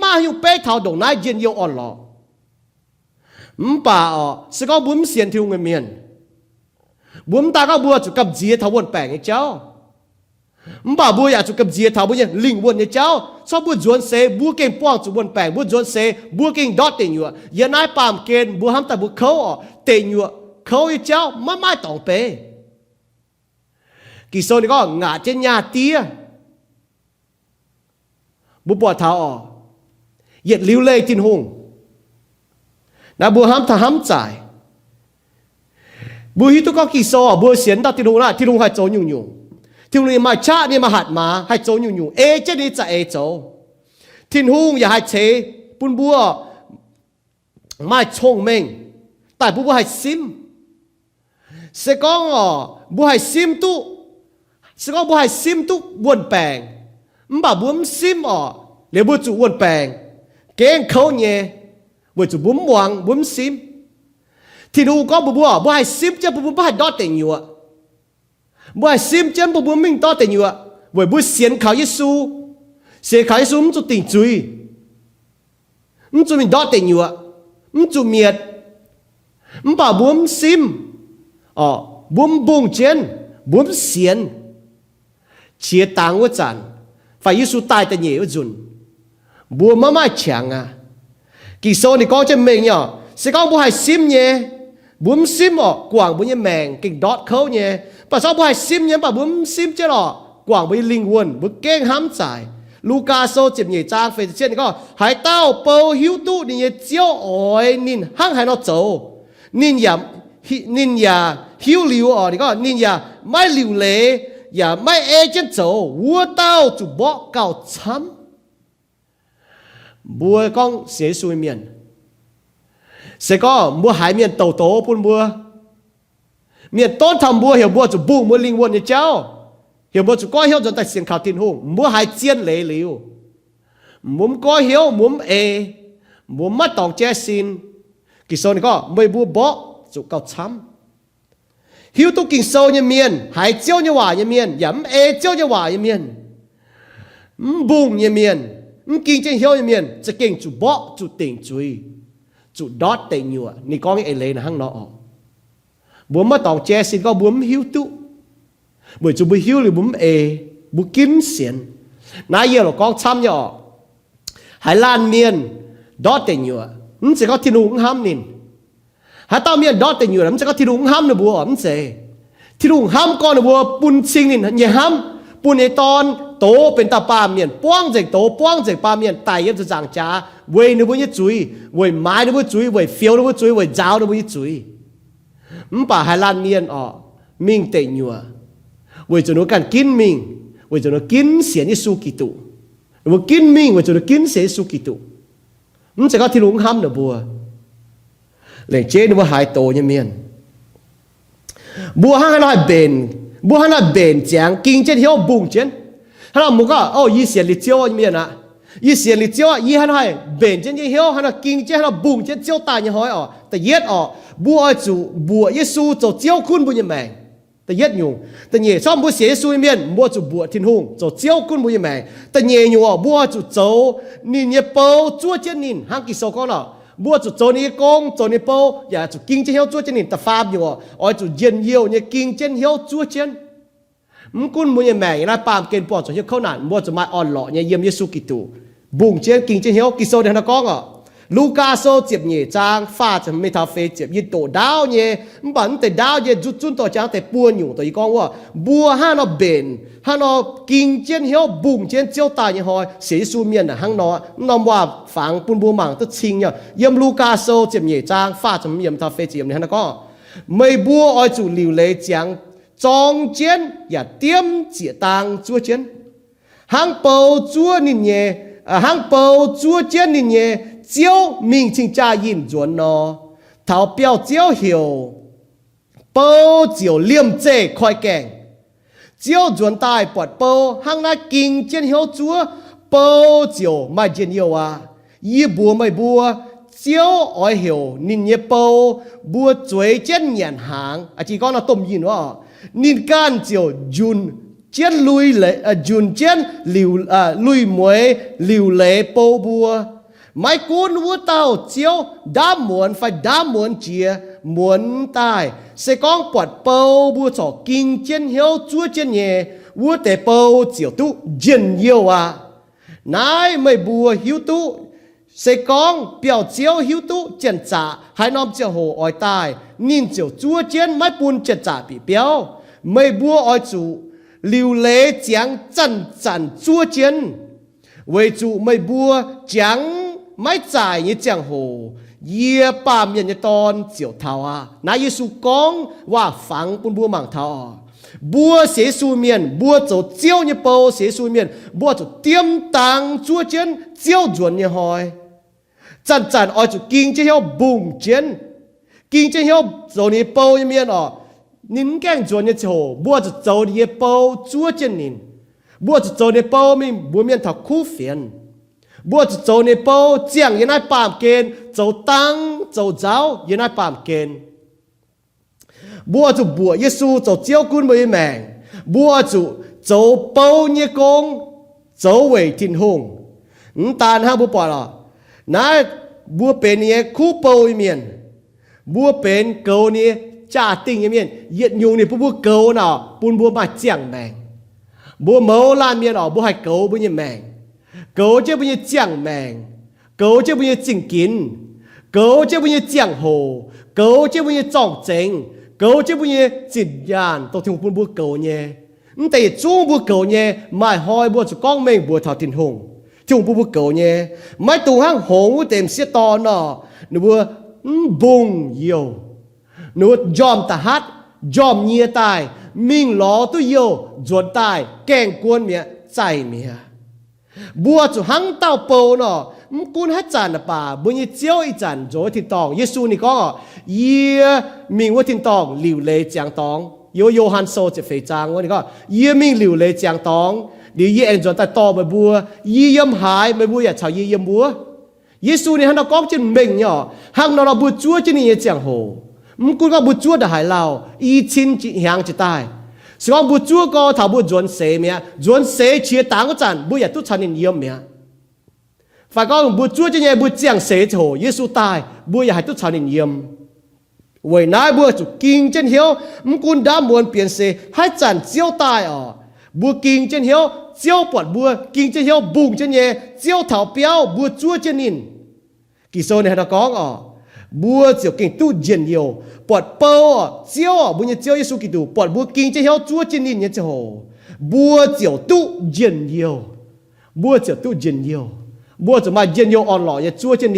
มาอยู่เป๊กเท่าดงนายเย็นเยี่ยวอ่อนหล่อป่าสกองบุ้มเสียนที่ลุงเมียนบุ้มตาก็บัวจะกำเจียเท่าวนแปลงไอ้เจ้าป่าบัวอยากจะกำเจียเท่าบัวเนี่ยลิงวนไอ้เจ้าชอบบัวจวนเสบัวเก่งป้องจุวนแปลงบัวจวนเสบัวเก่งดอดเต็งอยู่ยันนายปามเกณฑ์บัวห้ามแต่บัวเขาเต็งอยู่เขาไอ้เจ้าไม่ต้องเปกี่โซนี่ก็งาเจนยาเตี้ยบัวปวดเท้าเหยียดลิ้วเล่จินหงนะบัวห้ามถ้าห้ามจ่ายบัวฮิตุก็กี่โซบัวเสียนตัดติลุงละติลุงให้โจยุ่งที่นี่มาชาเนี่ยมาหัดมาให้โจยุ่งเจนี่จะโจทินหุงอย่าให้เชปุ่นบัวไม่ชงเมงแต่บัวให้ซิมเสกองบัวให้ซิมตุเสกองบัวให้ซิมตุวนแปลงบ่าบัวซิมเดี๋ยวบัวจุวนแปลงเก่งเขาเนี่ยบัวจุบุ้มวางบุ้มซิมทินหุงก็บัวให้ซิมจะบัวให้ดอดเต็งอยู่บัวซิมเจมบัวมิ่งต่อแต่อยู่บัวเสียนข่าวเยซูเสียข่าวเยซูมันจะติ่งจุยมันจะมีดอแต่อยู่มันจะเมียดมันป่าบัวซิมบัวบุงเจนบัวเสียนเชียต่างว่าจันฝ่ายเยซูตายแต่เหยวจุนบัวไม่แข็งกี่โซนี่ก็จะเมงเนี่ยเสียก็บัวให้ซิมเนี่ยบัวซิมกว่างบัวเนี่ยแมงกิ่งดอดเขาเนี่ยป่าชอบบัวให้ซิมเนี่ยป่าบัวซิมเจ้ากว่างบัวลิงวนบัวเก่งห้ามจ่ายลูกาโซเจ็บเหนื่อยจางเฟซเช่นก็หายเต้าเปาหิวตู้นี่เจียวอ้อยนินห้างหายนอโจนินอย่าหิวหลิวนี่ก็นินอย่าไม่หลิวเล่อย่าไม่เอเจนโจวัวเต้าจุบบ่เก่าช้ำบัวก้องเสียสุยเมียนเสก็บัวหายเมียนโตปุ่นบัวเมียนต้นทำบัวเหี่ยวบัวจุบุ้งบัวลิงวนเนี่ยเจ้าเหี่ยวบัวจุก้อยเหี่ยวจนแต่เสียงข่าวทินหงบัวหายเจียนเหลวมุมก้อยเหี่ยวมุมมุมมัดตองแจซินกิโซนี่ก็ไม่บัวบ่จุเก่าช้ำหิวตุกินโซเนี่ยเมียนหายเจียวเนี่ยว่าเนี่ยเมียนอย่าเจียวเนี่ยว่าเนี่ยเมียนบุ้งเนี่ยเมียนกินเจียวเหี่ยวเนี่ยเมียนจะเก่งจุบ่จุติ่งจุยจุดอดเต็งอยู่นี่ก้องไอเลนะห้างนอบัวมาตองแจสินก็บัวหิวตุบัวจุบัวหิวหรือบัวบัวกินเสียนนายเยอะหรอกก้องช้ำเนี่ยหายลานเมียนดอดเต็งอยู่มันจะก็ที่นุ่งห้ามนินหายตาเมียนดอดเต็งอยู่มันจะก็ที่นุ่งห้ามนะบัวมันจะที่นุ่งห้ามก้อนนะบัวปุ่นชิงนินอย่าห้ามปุ่นในตอนโตเป็นตาปาเมียนป้วงจากโตป้วงจากปาเมียนไตยับจะจางจ้าเวยนึกว่าจะจุยเวยไม้นึกว่าจุยเวยเฟี้ยวนึกว่าจุยเวยเจ้านึกว่าจะจุยป่าไฮลานเมียนมิงเตยนัวเวยจะนึกการกินมิงเวยจะนึกกินเสียนิสุกิตุเวยกินมิงเวยจะนึกกินเสียสุกิตุจะก็ที่ลุงห้ำเนบัวเหล่งเจนึกว่าหายโตเนี่ยเมียนบัวห้างให้เราเบนบัวห้างเราเบนแจงกินเจนเที่ยวบุ้งเจนถ้าเราหมุกก็ยี่เสียลิเจียวเนี่ยนะ ý xiên lý chiếu ý hắn hay bền trên như hiếu hắn là kinh trên hắn là bùng trên chiếu tài như hỏi tại yết bùa ai chủ bùa Giêsu cho chiếu kun bùa như mèn tại yết nhung tại nhẹ xong bùa xế xui miền bùa chủ bùa thiên hùng cho chiếu kun bùa như mèn tại nhẹ nhung bùa chủ châu nín nhẹ bầu chúa trên nín hàng kỳ sâu con bùa chủ châu nín công châu nín bầuอย่าchủ kinh trên hiếu chúa trên nín ta phàm nhung ai chủ yên yêu nhẹ kinh trên hiếu chúa trênคุณมุยแม่ยังน่าปามเกณฑ์ปอดจนเท่านั้นมัวจะมาอ่อนหล่อเนี่ยเยี่ยมเยซูกิตูบุงเชียนกิงเชียนเหี้ยวกิโซเดนก้องลูกาโซเจ็บเนี่ยจางฟ้าจะไม่ท้าเฟเจ็บยินโตดาวเนี่ยบันแต่ดาวเนี่ยจุดจุนต่อจางแต่ปวนอยู่ตัวอีกองว่าบัวห้าเราเบนห้าเรากิงเชียนเหี้ยวบุงเชียนเจียวตายยังหอยเสียสูเมียนห้างนอนอมว่าฝังปุ่นบัวหมั่งตัวชิงเนี่ยเยี่ยมลูกาโซเจ็บเนี่ยจางฟ้าจะไม่เยี่ยมท้าเฟเจ็บเนี่ยนะก็ไม่บัวอ้อยจู่หลิวเลยจาง中间也点解当做间，行包做你呢，行包做间你呢，叫明清家人转咯，投标叫后，包就廉这快镜，叫转大拔包，行那经见后做，包就卖见有啊，一波没波。chiếu ỏi hiểu nín nhẹ bầu bùa chuối trên nhàn hàng chỉ có là tôm nhìn đó nín can chiều dùn trên lui lệ dùn trên liều lui muối liều lệ bầu bùa mấy cuốn vua tàu chiếu đá muốn chia muốn tài sẽ có quạt bầu bùa trò kinh trên hiếu chúa trên nhẹ vua tề bầu chiều tu dần nhiều nãy mấy bùa hiếu tu sẽ con biểu chiếu hiếu tu chân trả hai năm chiều hồ ỏi tài nhìn chiều chúa chiến máy buôn chân trả bị béo mấy bùa ỏi chủ liều lệ chẳng chân chúa chiến với chủ mấy bùa chẳng máy giải như chẳng hồ ye ba miền như ton chiều thảo nãy Giêsu con và phẳng buôn bùa mảng thảo bùa sẽ xu miền bùa chỗ chiếu như bầu sẽ xu miền bùa chỗ tiêm tàng chúa chiến chiếu chuẩn như hỏi chân ở chỗ kinh chế hiếu bùng chiến kinh chế hiếu rồi ní bầu như miền nín keng chuẩn như chỗ bùa chỗ chỗ ní bầu chúa chiến nín bùa chỗ chỗ ní bầu mình bùa miền thọ khu phiền bùa chỗ chỗ ní bầu chẳng như này bám kên chỗ tăng chỗ giáo như này bám kên bùa chỗ bùa Giêsu chỗ chiếu cún mới mèn bùa chỗ bầu như công chỗ về thiên hùng tàn ha bùa bỏ là nãy bùa bên này khu bầu miền bùa bên cầu này trả tình miền hiện nhung này bùa cầu nào bùn bùa mà chẳng mèn bùa mẫu lan miền bùa hay cầu bùa như mèn cầu chứ bùa như chẳng mèn cầu chứ bùa như chỉnh kín cầu chứ bùa như chẳng hồ cầu chứ bùa như trọng chính cầu chứ bùa như chỉnh nhàn tôi thường bùa cầu nhé tại chung bùa cầu nhé mãi hỏi bùa cho con mình bùa thảo thiên hùng chúng bùa cầu nhé mấy tù hang hồng tìm xe to nọ nó bùa bùng nhiều nó dòm ta hát dòm nhia tài mình ló tôi yêu ruột tài kèn cuốn mía chạy mía bùa cho hang tao bầu nọ cuốn hát chản là bà bùa như chiếu ý chản rồi thì tòng Giêsu này có ye mìnhว่าthiên tòng liều lệ chẳng tòng yo Johann soจะphải trangว่านี่ก็ye mình liều lệ chẳng tòng đi ye anh rồi ta to mà bùa ye yếm hại mà bùa ya chào ye yếm bùa Giêsu này hắn nó có trên mình nhỏ hang nó bùa chúa trên này chẳng hồ cuốn có bùa chúa đã hại lao y chín chỉ hàng chỉ tai sự con bùa chúa có thảo bùa dọn xe chia táng có chản bùa ya tu chăn nên yếm mía phải có bùa chúa trên này bùa chẳng xe hồ Giêsu tai bùa ya hại tu chăn nên yếm vậy nãy bùa chủ kinh trên hiếu cuốn đã muốn biến xe hai chản chiếu tai bùa kinh trên hiếu chiếu bọt bùa kinh trên hiếu bùng trên nhẹ chiếu thảo béo bùa chúa trên nín kỳ sau này nó có bùa chiếu kinh tu diện nhiều bọt bầu chiếu bùa như chiếu Giêsu Kitô bọt bùa kinh trên hiếu chúa trên nín như thế hồ bùa chiếu tu diện nhiều bùa chiếu tu diện nhiều bùa chiếu mà diện nhiều on lọ như chúa trên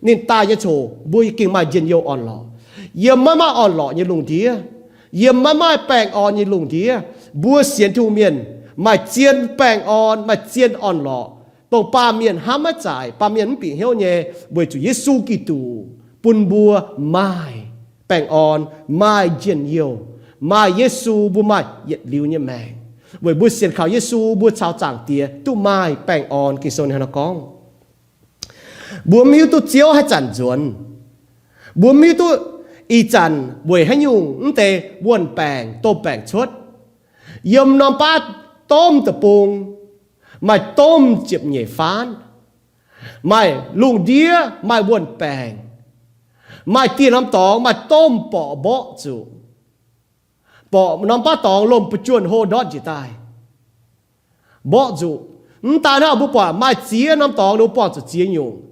nín tai như chỗ bùa kinh mà diện nhiều on lọ yếm má on lọ như lùng tía yếm má bèng on như lùng tía bùa xiên thu miền mà chiên bèng on mà chiên on lọ tổ ba miền hám má giải ba miền bị hiếu nhẹ bởi Chúa Giêsu Kitô bùn bùa mai bèng on mai chiên nhiều mai Giêsu bùa mai nhiệt liu như mèn với bữa xiên khảo Giêsu bữa chào chẳng tía tu mai bèn on kinh sôn hay nó con bữa miu tu chiếu hay chẳng chuẩn bữa miu tu y chẳng buổi hay nhung tê buồn bèn tôm bèn chốt yếm nom bát tôm tập bùng mày tôm chịp nhảy phán mày lùng đĩa mày buồn bèn mày tiền năm tòng mày tôm bỏ bỏ chủ bỏ năm bát tòng lồm bự chuồn hô đót chỉ tai bỏ chủ ta nào bố bỏ mày chia năm tòng đâu bỏ chủ chia nhung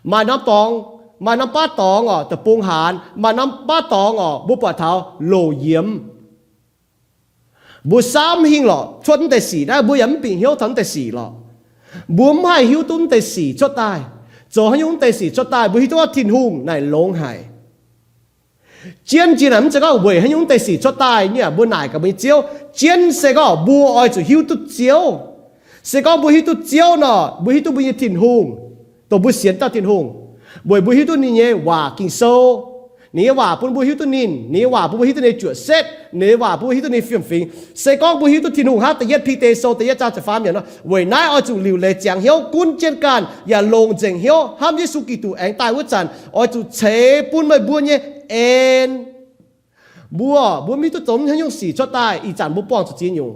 mày năm tòng mày năm bát tòng ở tập bùng hàn mày năm bát tòng ở bố bỏ tháo lồ yếm bố sám hình lọ chuẩn tệ sĩ đã bố yếm bị hiếu thắng tệ sĩ lọ bố mai hiếu tuân tệ sĩ cho tai cho hay những tệ sĩ cho tai bố hiếu thiên hùng này lông hải chiến chỉ nắm sẽ có buổi hay những tệ sĩ cho tai nhỉ bố này cả bố chiếu chiến sẽ có bố oi chủ hiếu tút chiếu sẽ có bố hiếu tút chiếu nọ bố hiếu tút bố thiên hùng tổ bố xiên ta thiên hùng bố hiếu tút nhỉ hòa kinh sâu nếuว่าปุ่นบุหิตุนินnếuว่าปุ่นบุหิตุในจุดเซตnếuว่าปุ่นบุหิตุในฟิล์มฟิงเสกองบุหิตุที่นุ่งฮัตแต่ยัดพีเตโซแต่ยัดจ่าจะฟาร์มอย่างนั้นเว้ยนายเอาจุลิวเลยจางเหี้ยวกุนเจนกันอย่าลงเจงเหี้ยวห้ามยิสุกิตูเองตายวัจันเอาจุเชปุ่นไม่บัวเนี่ยเอ็นบัวมีตุจมให้ยงสีชดตายอีจันบุปองจุจีนยง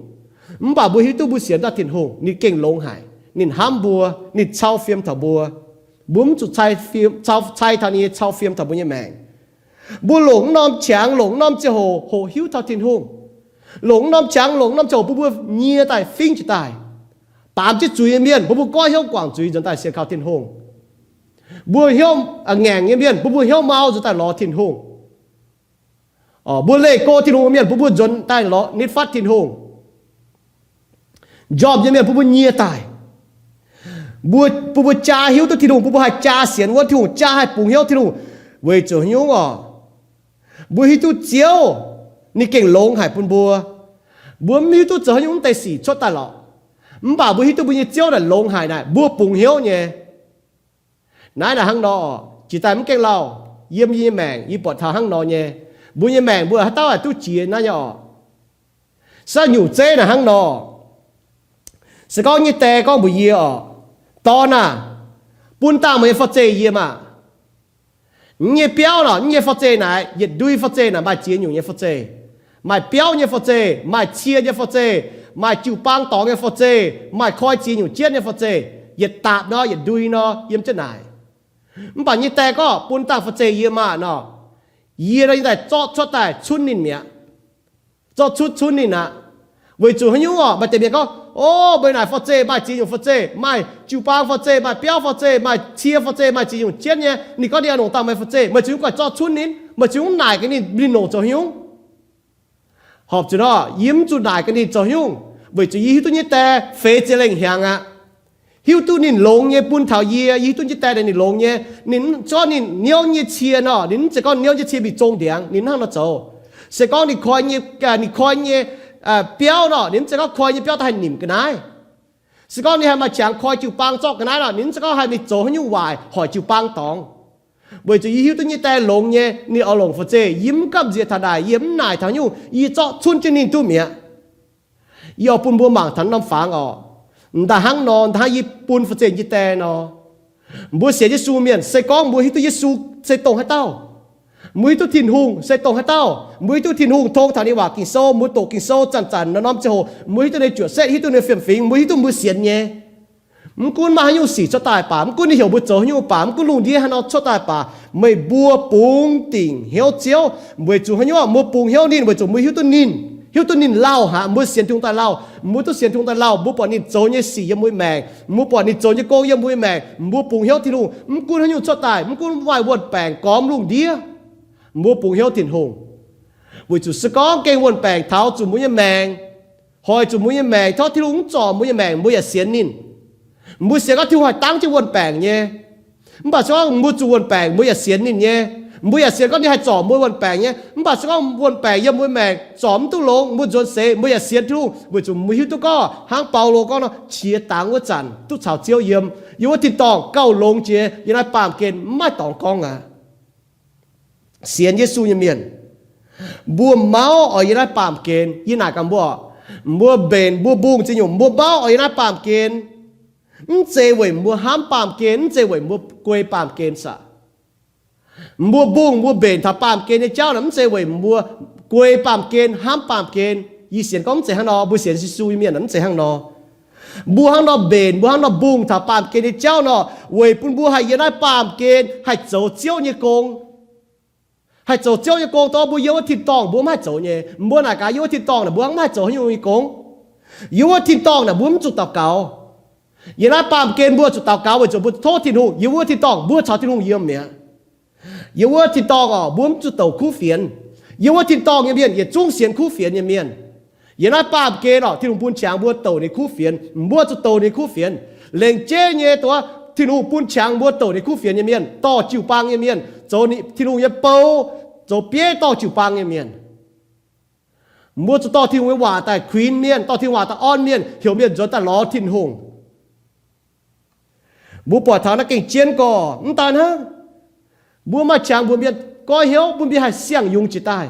บ่าบุหิตุบุเสียนตาถิ่นหงนี่เก่งลงหายนี่ห้ามบัวนี่เช่าฟิล์มถบัวบุ้มจุใช้ฟิล์มเช่าใช้ทางนี้เช่าฟิล์มถบัวเนี่ยแมงบัวหลงน้อมแฉงหลงน้อมเจ้าโหหิวเท่าทินหงหลงน้อมแฉงหลงน้อมเจ้าบัวเงียตายฟิ้งจะตายปามจะจุยเมียนบัวก้อยเหี้ยวกว่างจุยจนตายเสียข้าวทินหงบัวเหี้ยวแง่งเมียนบัวเหี้ยวเมาจนตายล้อทินหงบัวเล่โกทินหงเมียนบัวจนตายล้อนิดฟัดทินหงจอบเมียนบัวเงียตายบัวจ่าหิวตัวทินหงบัวให้จ่าเสียนวัดทินหงจ่าให้ปุ่งเหี้ยวทินหงเวจหิวบัวฮิตุเจียวนี่เก่งลงหายปุ่นบัวมีฮิตุเจอหิวแต่สีชดตลอดบ่าบัวฮิตุบัวเจียวแต่ลงหายน่ะบัวปุ่งเหี้ยวเนี่ยนายน่ะหังนอจีตายมันเก่งเราเยี่ยมยี่แมงยี่ปอดทางหังนอเนี่ยบัวยี่แมงบัวฮัตเต้าตู้จีน่ะเนี่ยซะอยู่เจ้น่ะหังนอสกอยี่แต่ก็บัวยี่ตอนน่ะปุ่นตามมันฟัดเจยี่มาnhẹ béo là nhẹ phát chế này, nhẹ đuôi phát chế là mai chiến nhiều nhẹ phát chế, mai béo nhẹ phát chế, mai chia nhẹ phát chế, mai chịu băng tỏng nhẹ phát chế, mai khoi chiến nhiều chiến nhẹ phát chế, nhẹ tạp nó, nhẹ đuôi nó, yếm chân này, bảo nhẹ tè có bún tạp phát chế yếm mà nó, yếm nó như thế cho tài chun nín mía, cho chun nín à, với chủ hình nhung mà tiền có bên này phát chế mai chỉ dùng phát chế mai chịu băng phát chế mai béo phát chế mai chia phát chế mai chỉ dùng chết nhé nị có đi ăn nông tàu mai phát chế mà chúng còn cho chun nín mà chúng nải cái nị nổ cho hiếu họp cho nó yếm cho nải cái nị cho hiếu với chủ hiếu tôi như te phê chế lên hàng à hiếu tôi nín lồng nhé bún thảo yê hiếu tôi như te để nín lồng nhé nín cho nín nhau như chia nó nín chỉ có nhau như chia bị trông tiếng nín hàng nó trâu sẽ có nín coi như béo nó nín sẽ có coi như béo ta hành niệm cái này sẽ có như mà chẳng coi chịu băng cho cái này nó nín sẽ có hay bị chỗ như hoài hỏi chịu băng tòng bởi vì hiếu tôi như tay lồng nhé nín ở lồng phật chế yếm cầm diệt thà đại yếm nải thằng nhung y cho chun trên nín tu mía y ở bún bùa mảng thằng năm phang ta hăng non ta y bún phật chế như tay nó bùa xé Giêsu miền sẽ có bùa hiếu tôi Giêsu sẽ tông hay tao mũi tu thiên hùng sẽ tông hay tao mũi tu thiên hùng thong thằng đi vào kinh sâu mũi tổ kinh sâu chăn nó nóm châu mũi tu này chuột sẽ hít tu này phiền phiền mũi tu mũi xiên nhé mún mà hay xỉ cho tài bà mún đi hiểu bữa chỗ hiểu bà mún lùng đi hay nó cho tài bà mày bùa bùng tỉnh hiếu chiếu mày chủ hay nhau mua bùng hiếu nín mày chủ mũi hiếu tu nín lao hả mũi xiên thung tài lao mũi tu xiên thung tài lao mũi bỏ nín chỗ như xỉ như mũi mèn mũi bỏ nín chỗ như cô như mũi mèn mũi bùng hiếu thì lùng mún hay nhau cho tài mún vài quần bèn cóm lùng đi mua bùng hiếu tiền hùng, vì chủ sẽ có cái nguồn bèn tháo chủ mũi mèn, hỏi chủ mũi mèn tháo thì lúng trò mũi mèn mũi xiên nín, mũi xiên có tiêu hoài tăng cho nguồn bèn nhé, bà sẽ có mua chủ nguồn bèn mũi xiên nín nhé, mũi xiên có đi hai trò mũi nguồn bèn nhé, bà sẽ có nguồn bèn như mũi mèn tròm tu lông mũi dồn xe mũi xiên thu, vì chủ mũi hiếu tu có hang bao lô có nó chia tăng với chăn tu chảo chiếu yếm, yếu thịt tòng cao lông chia, như này bám kén mai tòng con à.เสียนเยซูยเมียนบัวเมาอ๋อยังได้ปามเกณฑ์ยี่หนากันบัว mua bền mua buông chỉ nhung mua bao ở na pam kên chế vậy mua hám pam kên chế vậy mua quê pam kên sa mua buông mua bền thà pam kên cháu lắm chế vậy mua quê pam kên hám pam kên y xiên công chế hàng nọ bu xiên suy miên lắm chế hàng nọ bu hàng nọ bền bu hàng nọ buông thà pam kên cháu nọ vậy bún bu hay na pam kên hay dấu chiếu như công hay dấu chiếu như công đó bu yếu thịt tòng bu mai dấu nhé bu nào cái yếu thịt tòng là bu hàng mai dấu như công yếu thịt tòng là bu chụp tàu cáo giờ na pam kên bu chụp tàu cáo vậy chụp bu thô thịt hùng yếu thịt tòng bu cháo thịt hùng yếu mẹ yếu thịt tòng à bu chụp tàu khu phiền yếu thịt tòng như miền yếu trung xiên khu phiền như miền giờ na pam kên à thịt hùng bún tráng bu tàu này khu phiền bu chụp tàu này khu phiền lên chế nhéตัวthịt hùng bún tráng bu tàu này khu phiền như miền to chịu băng như miền chỗ này thịt hùng như bao chỗ bia to chịu băng như miền mua cho to thiên hòa tại khuyên miền to thiên hòa tại on miền hiểu miền rồi ta lo thiên hùng mua bỏ tháo nó kinh chiến cò không tàn ha mua mà chàng mua miền coi hiếu mua miền hay xiang dùng chỉ tài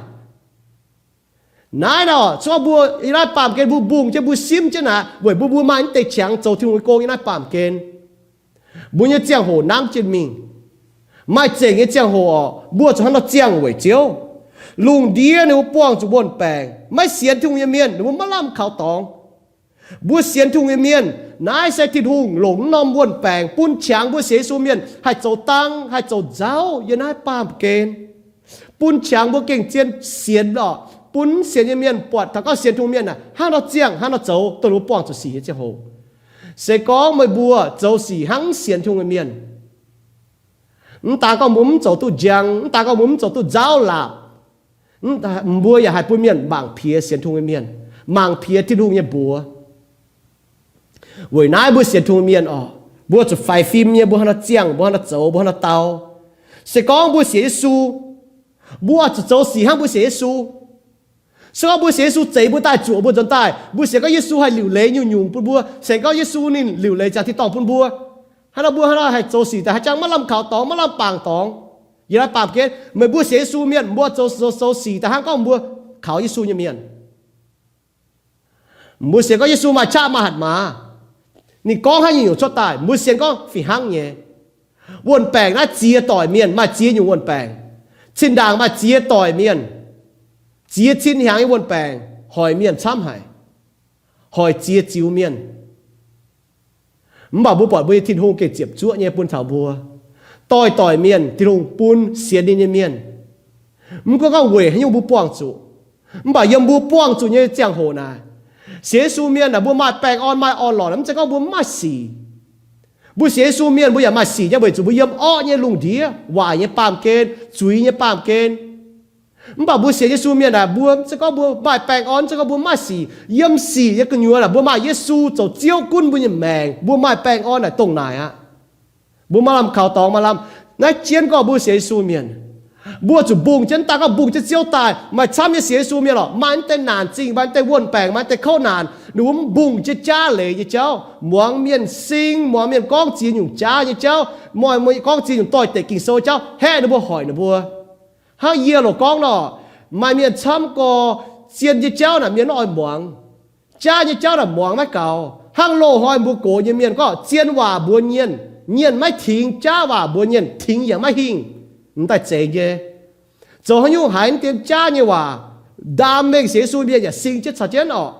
nãy đó cho mua irai pam kên mua buông chứ mua sim chứ nà bởi mua mà anh tây chàng châu thiên cô irai pam kên mua như chàng hồ nắng trên mình mai chèn cái chàng hồ mua cho hắn nó chàng vậy chiếuลุงเดียนูป้องจุบนแปลงไม่เสียนทุ่งเมียนนูมาล่ำข่าวตองบัวเสียนทุ่งเมียนนายใส่ทิดหุงหลงนอมวนแปลงปุ้นช้างบัวเสียสูเมียนให้เจ้าตังให้เจ้าเจ้าอย่านายปามเกณฑ์ปุ้นช้างบัวเก่งเจียนเสียนดอกปุ้นเสียนเมียนปวดถ้าก็เสียนทุ่งเมียนน่ะห้าเราเจียงห้าเราเจ้าตัวนูป้องจุสีเจ้าโหเสกองไม่บัวเจ้าสีหังเสียนทุ่งเมียนตาก็มุ้มเจ้าตู้จังตาก็มุ้มเจ้าตู้เจ้าหลับบัวอย่าให้ปุ่นเมียนบางเพียเสียนทุ่งเมียนบางเพียที่ทุ่งเนี่ยบัววันนั้นบัวเสียนทุ่งเมียนอ๋อบัวจุดไฟฟิล์มเนี่ยบัวหันเจียงบัวหันเจ้าบัวหันเตาเสกองบัวเสียสูบัวจุดเจ้าสีห้างบัวเสียสูเสกองบัวเสียสูใจบัวตายจั่วบัวจนตายบัวเสียก็เยซูให้หลิวเล่ยยุ่งปุ่นบัวเสกก็เยซูนี่หลิวเล่ยจากที่ตองปุ่นบัวให้เราบัวให้เราให้เจ้าสีแต่ให้จังมาลำข่าวตองมาลำปางตองgiờ là bám kết mới bua xế su miền bua châu xì ta hang có bua khảo Giêsu như miền bua xế có Giêsu mà cha mà hạt mà nị con hay nhiều cho tài bua xế có phi hang nhéวนแปลงนะเจียต่อยเมียนมาเจียอยู่วนแปลงชินด่างมาเจียต่อยเมียนเจียชินหางอยู่วนแปลงหอยเมียนช้ำหายหอยเจียจิวเมียนบ่บัวปอดบัวทิ้งหงเกจียบจั่วเนี่ยปุ่นเถาบัวต่อยเมียนที่ลงปูนเสียดินเมียนมึงก็เวให้ยังบุป้องจุมึงบ่ยังบุป้องจุเนี่ยเจียงโหนาเสียสูเมียนน่ะบัวมาแปลงออนหล่อแล้วมันจะก็บัวมาสีบัวเสียสูเมียนบัวอย่ามาสีจะไปจุบัวยังอ้อเนี่ยลุงเดียว่าเนี่ยปามเกณฑ์จุยเนี่ยปามเกณฑ์มึงบ่บัวเสียเยซูเมียนน่ะบัวจะก็บัวมาแปลงออนจะก็บัวมาสีย่ำสียังกันอยู่น่ะบัวมาเยซูจะเจียวกุ้นบัวยังแมงบัวมาแปลงออนน่ะตรงไหนอะบัวมาลำข่าวตองมาลำนายเจียนก็บัวเสียสูเมียนบัวจุบุงเจนตาก็บุงจะเจียวตายมาช้ำจะเสียสูเมียนหรอมันแต่นานจริงมันแต่วนแปลงมันแต่เข้านานหนูบุงจะจ้าเลยเจ้าหมวงเมียนซิงหมวงเมียนก้องจีนอยู่จ้าเจ้าหมวงก้องจีนอยู่ต่อยเตะกิ่งโซเจ้าแห่หนูบัวหอยหนูบัวห้าเยี่ยหรอก้องหรอมาเมียนช้ำก็เจียนเจ้าน่ะเมียนอ่อยหมวงจ้าเจ้าน่ะหมวงไม่เก่าห้างโลหอยบัวโกยเมียนก็เจียนว่าบัวเนียนเนียนไม่ทิ้งจ้าว่าบัวเนียนทิ้งอย่างไม่หิงนั่นแต่เจ๋งเย่จะให้ยูหายเตียนจ้าเนี่ยว่าดามเมงเสียสูเมียนอย่าสิ่งจะชัดเจนออก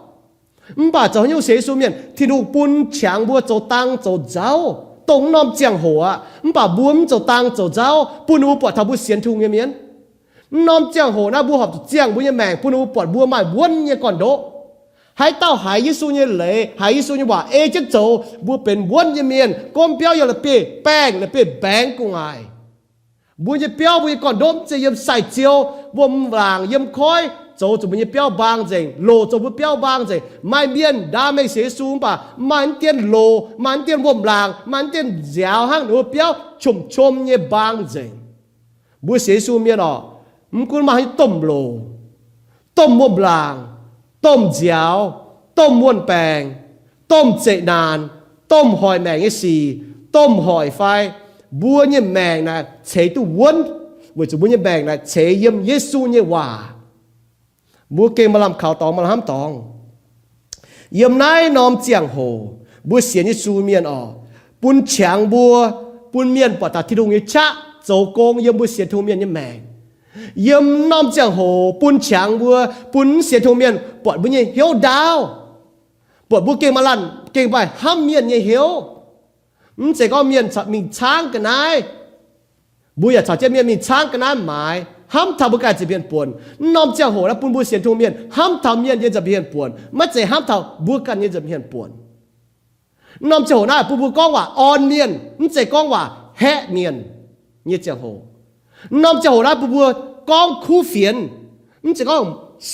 บ่าจะให้ยูเสียสูเมียนที่ดูปุ่นเฉียงบัวจะตั้งจะเจ้าตรงน้อมเจียงหัวบ่าบัวมันจะตั้งจะเจ้าปุ่นบัวปวดทับบัวเสียนทุ่งเมียนน้อมเจียงหัวหน้าบัวหอบเจียงบัวยังแมงปุ่นบัวปวดบัวใหม่บ้วนเนี่ยก่อนโดให้เต้าหายยิสูเนี่ยเลยหายยิสูเนี่ยว่าเอเจนโจบัวเป็นบ้วนยังเมียนก้มเปี้ยวอย่างละเปี้ยแป้งละเปี้ยแบงกุ้งไอบัวจะเปี้ยวบัวก่อนดมจะยำใส่เจียวบัวหลางยำค้อยโจจะบัวจะเปี้ยวบางจริงโลจะบัวเปี้ยวบางจริงไม่เมียนดาไม่เสียสูงป่ะมันเตียนโลมันเตียนบัวหลางมันเตียนเจียวห้างหนูเปี้ยวชมเนี่ยบางจริงบัวเสียสูงเมียนอ่ะมันกูมาให้ต้มโลต้มบัวหลางต้มเจียวต้มม้วนแปงต้มเจนานต้มหอยแมงยี่สีต้มหอยไฟบัวเนี่ยแมงนะเฉยตัววนบัวจะบัวเนี่ยแมงนะเฉยเยี่ยมเยซูเนี่ยว่าบัวเก่งมาลำข่าวตองมาลำตอง yếm nái nòm chiang hồ bùa xiên như su miền bún chàng bùa bún miền bỏ ta thi đung như cha dấu công yếm bùa xiên thu miền như mèng yếm nòm chiang hồ bún chàng bùa bún xiên thu miền bỏ bùa như hiếu đào bỏ bùa kênh mà lăn kênh bài ham miền như hiếu sẽ có miền chặt mình trang cái này bùa ya chặt chế miền mình trang cái này mãi ham thảo bùa cái chỉ biến buồn nòm chiang hồ là bún bùa xiên thu miền ham thảo miền nhưจะbiến buồn mất sẽ ham thảo bùaกันnhưจะbiến buồnนอมเจ้าหัวหน้าปูปูก้องว่าออนเมียนมันจะก้องว่าแฮะเมียนเนี่ยเจ้าหัวนอมเจ้าหัวหน้าปูปูก้องคู่เฟียนมันจะก้อง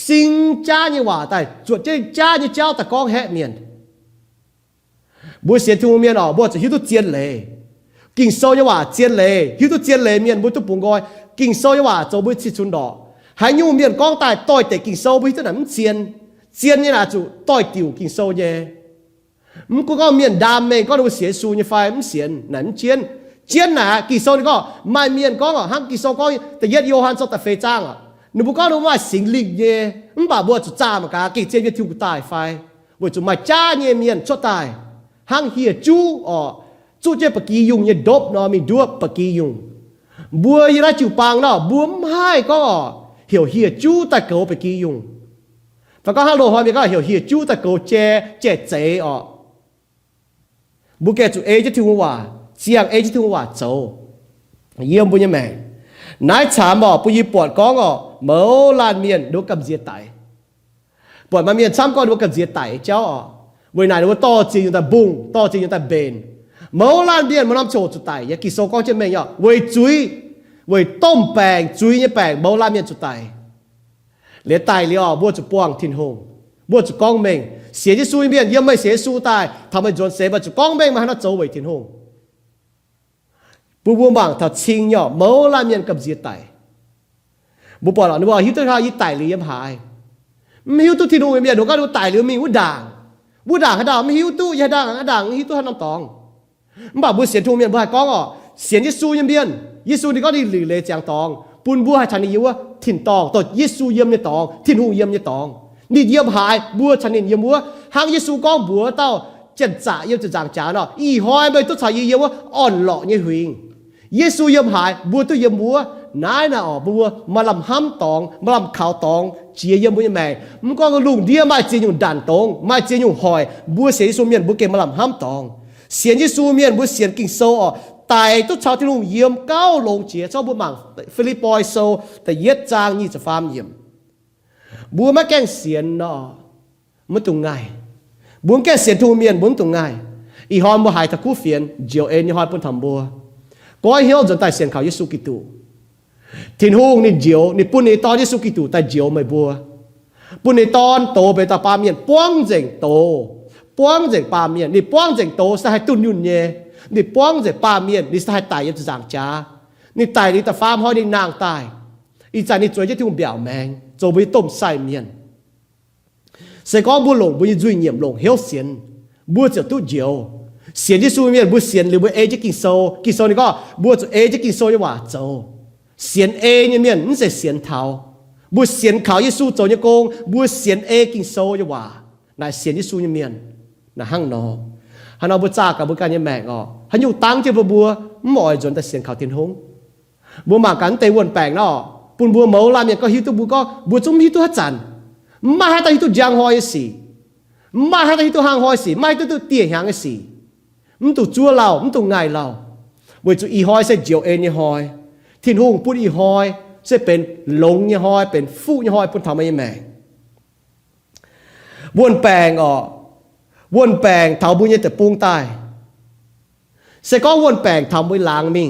ซิงจ้าเนี่ยว่าแต่จวดเจ้าจ้าเนี่ยเจ้าแต่ก้องแฮะเมียนบัวเสียทุ่งเมียนบัวจะหิ้วตุเจียนเลยกิ่งโซ่เนี่ยว่าเจียนเลยหิ้วตุเจียนเลยเมียนบัวตุปุ่งก้อยกิ่งโซ่เนี่ยว่าโจบัวชิชุนดอกหายยูเมียนก้องตายต่อยแต่กิ่งโซ่บัวที่ไหนมันเจียนเนี่ยนะจุต่อยติวกิ่งโซ่เนี่ยมันก็เมียนดามเมงก็ดูเสียสูญไฟมันเสียนนั่นเจียนหนากี่โซนก็ไม่เมียนก็ห้างกี่โซก็แต่เย็ดโยฮันโซแต่เฟจ้างหนูก็รู้ว่าสิงลิกเย่มันบ่าบัวจุจ้ามากากี่เจียนจะทิ้งกูตายไฟบัวจุมาจ้าเนี่ยเมียนชดตายห้างเฮียจูจูเจ้าปกียุงเนี่ยดบเนาะมีดัวปกียุงบัวยีราจิวปางเนาะบัวไม่ก็เหี่ยวเฮียจูแต่เกาปกียุงแล้วก็ฮัลโหลฮอยมีก็เหี่ยวเฮียจูแต่เกาเจ๊เจ๋บุกเกจูเอจะทิ้งว่าเสียงเอจะทิ้งว่าโจเยี่ยมบุญยังแม่นายถามปุยปวดก้องเมื่อลานเมียนดูกับเสียไตปวดมาเมียนซ้ำก็ดูกับเสียไตเจ้าวันไหนดูว่าต่อจริงอยู่แต่บุ้งต่อจริงอยู่แต่เบนเมื่อลานเมียนมันน้ำโจจุดไตอย่ากิโซก้องเช่นแม่ย่อวันจุยวันต้มแป้งจุยเนี่ยแป้งเมื่อลานเมียนจุดไตเหลือไตเหลือบัวจุป้วงทิ้งหงบัวจุก้องเมงเสียที่สู้เมียนยังไม่เสียสู้ตายทำให้จนเสียมาจุก้องเมงมาให้น่าโจไว้ทิ้งหงบัวบางถ้าชิงย่อเมื่อลานเมียนกับเสียไตบัวปอดนึกว่าฮิตตัวข้าฮิตไตหรือยังหายไม่ฮิตตัวทิ้งหงเมียนหนูก็ดูไตหรือมีวุ้ด่างให้ด่างไม่ฮิตตัวยาด่างฮิตตัวให้น้ำตองมันบอกบัวเสียทุ่งเมียนบัวให้ก้องเสียที่สู้ยังเมียนยิสูนี่ก็ดีหรือเลยจางตองปุ่นบัวให้ชันนี่ว่าถิ่นตองตัวยิสูเยี่ยมในตองถิ่นหงเยี่ยมในตองนี่เยี่ยมหายบัวชันนี่เยี่ยมบัวหางยิสูก้องบัวเต้าเจ็ดจ่าเยี่ยมจะจางจานอีหอยไปตัวชายเยี่ยมว่าอ่อนหล่อเนี่ยหิงยิสูเยี่ยมหายบัวตัวเยี่ยมบัวนายน่ะบัวมาลำห้ำตองมาลำขาวตองเจียเยี่ยมบัวยังไงมันก็ลุงเดียมาเจียอยู่ด่านตองมาเจียอยู่หอยบัวเสียสูเมียนบัวเก็บมาลำห้ำตองเสียนยิสูเมียนบัวเสียนกิ่งโซ่ตายทุกชาวที่ลุงเยี่ยมเก้าลงเจียเจ้าบัวหมังฟิลิปปอยโซแต่เย็ดจางนี่จะฟาร์มเยี่ยมบัวมาแกงเสียนมันตรงไงบัวแกงเสียนทูเมียนบัวตรงไงอีหอมบัวหายตะคู่เฟียนเจียวเอ็นยี่หอยปุ่นทำบัวก้อยเหี้ยวจนตายเสียนเขาเยซูกิตูทิ้งหูนี่เจียวนี่ปุ่นในตอนเยซูกิตูแต่เจียวไม่บัวปุ่นในตอนโตไปตาปาเมียนป้วงเจ๋งโตป้วงเจ๋งปาเมียนนี่ป้วงเจ๋งโตสให้ตุนยุ่นเย่นี่ป้วงเจ๋งปาเมียนนี่สให้ตายยันจะจางจ้านี่ตายนี่แต่ฟาร์มหอยนี่นางตายอีจานี่จวยจะทุ่งเบี่ยวแมงโจไปต้มใส่เมียนเสกองบัวหลงบัวจุยเหนียมหลงเหี้ยวเสียนบัวจะตู้เจียวเสียนที่สู้เมียนบัวเสียนหรือบัวเอจะกินโซนี่ก็บัวจะเอจะกินโซจะว่าโจเสียนเอเนี่ยเมียนนั่นจะเสียนเท้าบัวเสียนขาวยี่สู้โจเนี่ยโกงบัวเสียนเอกินโซจะว่านายเสียนที่สู้เนี่ยเมียนน่ะหั่งนอฮันเอาบัวจ้ากับบัวการเนี่ยแมงฮันอยู่ตั้งเจ้าบัวหมอยจนแต่เสียนขาวเทียนหงบัวหมากกันเตะวนแปลงปุ่นบัวเมาลาเมียก็ฮิตตัวบัวก็บัวจุ่มฮิตตัวจันมาให้ตัวฮิตตัวจางหอยสิมาให้ตัวฮิตตัวหางหอยสิมาให้ตัวเตี้ยหางสิมันตัวจั่วเรามันตัวไงเราบัวจุอีหอยเสเจียวเอ็นยี่หอยทิ้งหงปุ่นอีหอยเสเป็นหลงยี่หอยเป็นฟูยี่หอยปุ่นทำไม่แม่วนแปลงวนแปลงเท่าบุญยี่แต่ปุ้งใต้เสก็วนแปลงทำบุญล้างมิง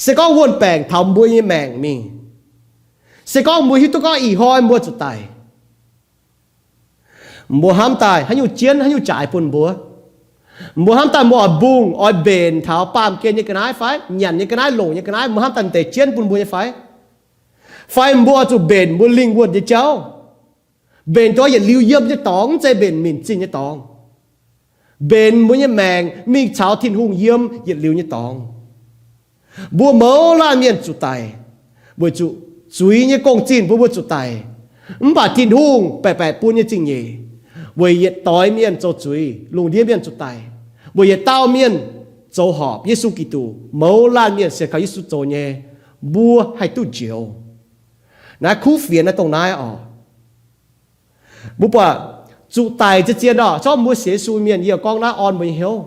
เสก็วนแปลงทำบุญยี่แมงมิงเสก็มือฮิตุก็อีหอยบัวจุดตายบัวห้ามตายให้อยู่เจียนให้อยู่จ่ายปุ่นบัวห้ามตายบัวบุ้งอ้อยเบนเท้าปามเกณฑ์ยังกระไรไฟหยันยังกระไรหลงยังกระไรบัวห้ามตันเตะเจียนปุ่นบัวยังไฟบัวจุเบนบัวลิงบัวยังเจ้าเบนตัวอย่าลิ้วเยี่ยมจะตองใจเบนมินจริงจะตองเบนบัวยังแมงมีเช้าทิ้งหุ่งเยี่ยมอย่าลิ้วจะตองบัวเมาลาเมียนจุดตายบัวจุยเนี่ยกงจีนบัวจุดตายบ่าทิ้งหุ่งแปะปุ่นเนี่ยจริงเย่ vì tối miền cho chuối lùng đĩa miền cho tài vì tao miền cho họp Giêsu Kitô mẫu lan miền sẽ có Giêsu cho nhé bua hay tu chiều nãy khu phiền là tông nãy bố bà chủ tài cho chia đó cho mua xế xu miền nhiều con đã on mình hiểu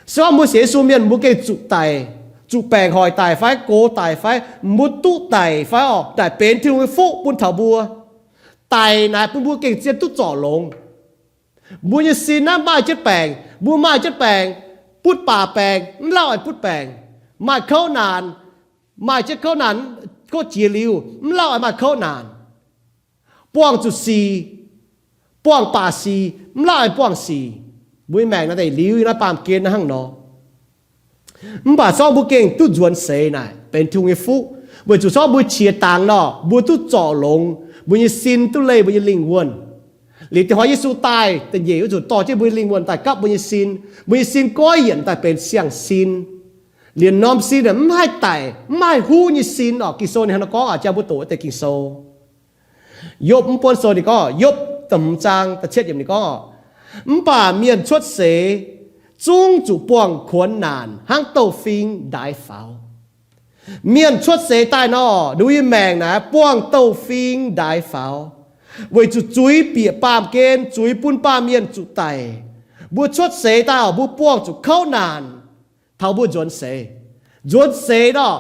cho mua xế xu miền mua cái chủ tài chủ bèn hỏi tài phải cố tài phải mua tu tài phải tài bền thì người phụ buôn thảo bùa tài này buôn bùa cái chia tu trọ lồng bùa như xin nó mai chết bèn bùa mai chết bèn bútป่าแปลงเล่าไอ้พูดแปลงมาเข้านานมาจะเข้านานก็เจียริวเล่าไอ้มาเข้านานป้วงจุดสีป้วงป่าสีเล่าไอ้ป้วงสีบุ้ยแมงนั่นแต่ริวนะปามเกณฑ์นะหั่งเนาะบ่าซ้อบุเก่งตู้จวนเสยน่ะเป็นทุงไอ้ฟุบุ้ยจุดซ้อบุ้ยเฉียต่างเนาะบุ้ยตู้จ่อลงบุ้ยซินตู้เล่บุ้ยลิงวนหรือที่หอยยิสูตายแต่เย่จุดต่อที่บุญลิงวนตายกับบุญซินก้อยเหยียนตายเป็นเสียงซินเรียนน้อมซินเนี่ยไม่ตายไม่หูยิซินออกกิโซในฮันก็อาจจะบุตรแต่กิโซยบปนโซนี่ก็ยบต่ำจางแต่เช็ดอย่างนี้ก็ป่าเมียนชดเสจุ้งจุป่วงขวนนานห้างโตฟิงได้เฝ้าเมียนชดเสใต้นอดูยิ่งแมงนะป่วงโตฟิงได้เฝ้า为主追别ปามเกณฑ์จุยปุ่นปามเมียนจุไตบัวชดเสตาบัวป้วงจุเข้านานเท่าบัวจวนเสดอก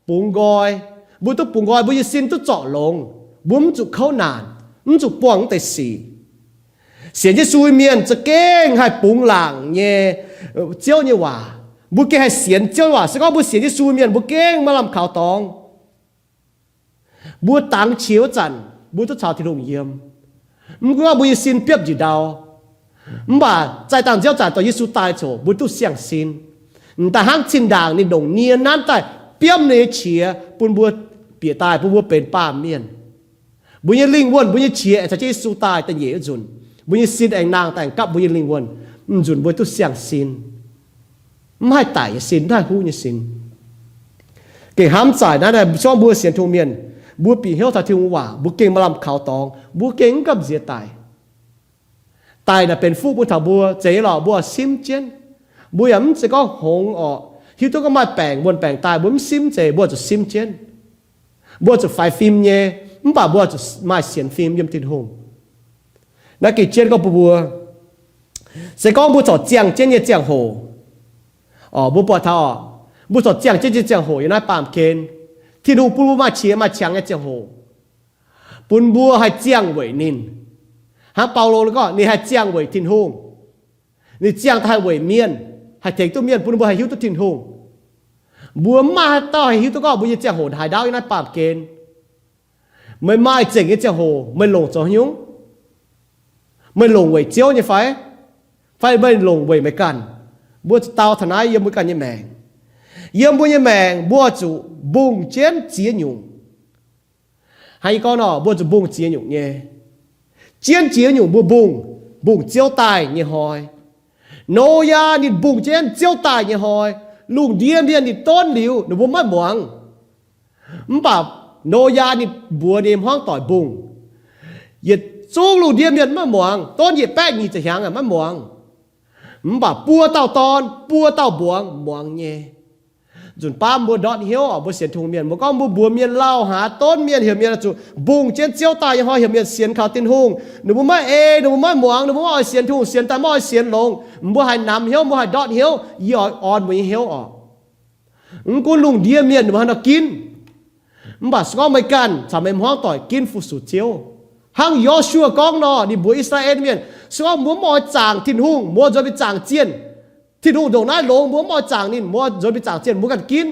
ปุงกอยบัวตุปุงกอยบัวยินตุเจาะลงบัวมจุเข้านานมจุป้วงแต่สี่เสียงจะซุยเมียนจะเก่งให้ปุงหลังเนี่ยเจ้าเนี่ยว่าบัวเก่งให้เสียงเจ้าว่าสก็บัวเสียงจะซุยเมียนบัวเก่งมาลำข่าวตองบัวตังเฉียวจันบุตรชาวที่โรงเยี่ยมมึงก็บุญสินเปียบจีดาวมึงบ่าใจต่างเจ้าจ่ายต่อยิสุตายโฉบุตรเสียงสินแต่ห้างชินด่างนี่ดงเนียนนั้นแต่เปียมเนเชียปุ่นบัวเปียตายปุ่นบัวเป็นป้าเมียนบุญลิงวนบุญเชียจะยิสุตายแต่เย่จุนบุญสินเองนางแต่งกับบุญลิงวนจุนบุตรเสียงสินไม่ตายสินได้หูยสินเก่งห้ามจ่ายนั่นแหละช่วงบัวเสียนทุ่งเมียนบัวปีเหี้ยวถ้าที่ว่าบัวเก่งมาลำข่าวตองบัวเก่งกับเสียตายน่ะเป็นฟูบัวถาบัวเจ๋หล่อบัวซิมเจนบัวย้ำจะก็หงออกที่ตัวก็มาแปลงบนแปลงตายบัวซิมเจ๋บัวจะซิมเจนบัวจะไฟฟิล์มเย่มันป่าบัวจะมาเสียนฟิล์มยมติดหงนักกิจเจนก็บัวจะก็บัวจะเจียงเจนเย่เจียงโหบัวปวดเท้าบัวจะเจียงเจนเจียงโหอยู่ในป่ามเคนที่ดูปุ่นบัวมาเชียมาเชียงไอ้เจียงโหปุ่นบัวให้เจียงเวยนินฮะเปาโลแล้วก็นี่ให้เจียงเวยทินหงนี่เจียงไทยเวยเมียนให้เทกตัวเมียนปุ่นบัวให้หิวตัวทินหงบัวมาต่อให้หิวตัวก็บัวจะเจียงโหหายดาวอยู่ในป่ามเกณฑ์ไม่ไม่เจ๋งไอ้เจียงโหไม่ลงจอหิ้งไม่ลงเวยเจียวเนี่ยไฟไม่ลงเวยไม่กันบัวจะเตาทนายยังไม่กันยังแมงยังบัวยังแมงบัวจุบุงเจนเจียนยุงให้ก็นอบัวจุบุงเจียนยุงเนี่ยเจียนเจียนยุงบัวบุงเจียวตายเนี่ยหอยโนยานี่บุงเจนเจียวตายเนี่ยหอยลุงเดียนนี่ต้นหลิวหนูบัวไม่หมวงป่าโนยานี่บัวเดียมห้องต่อยบุงเหยียดจูงลุงเดียนไม่หมวงต้นเหยียดแป้งนี่จะยังไม่หมวงป่าปัวเต่าตอนปัวเต่าบวงหมวงเนี่ยจุนป้าบัวดอดเหี้ยวบัวเสียนทุ่งเมียนบัวก็บัวเมียนเล่าหาต้นเมียนเหี่ยวเมียนจุบุงเจียนเจียวตายยังหอยเหี่ยวเมียนเสียนข่าวตินหงหนูบัวไม่หนูบัวไม่หมวงหนูบัวไม่เสียนทุ่งเสียนแต่ไม่เสียนลงบัวให้น้ำเหี้ยวบัวให้ดอดเหี้ยวยี่อ่อนบัวเหี้ยวออกกูลุงเดียเมียนหนูบัวให้กินบัดสก็ไม่กันทำให้ห้องต่อยกินฟุสุเจียวห้างยอชัวกองนอนี่บัวอิสราเอลเมียนสก็บัวไม่จางตินหงบัวจะไปจางเจียนที่ดูดงน้ายลงบัวไม่จางนี่บัวจะไปจางเจียนบัวกันกิน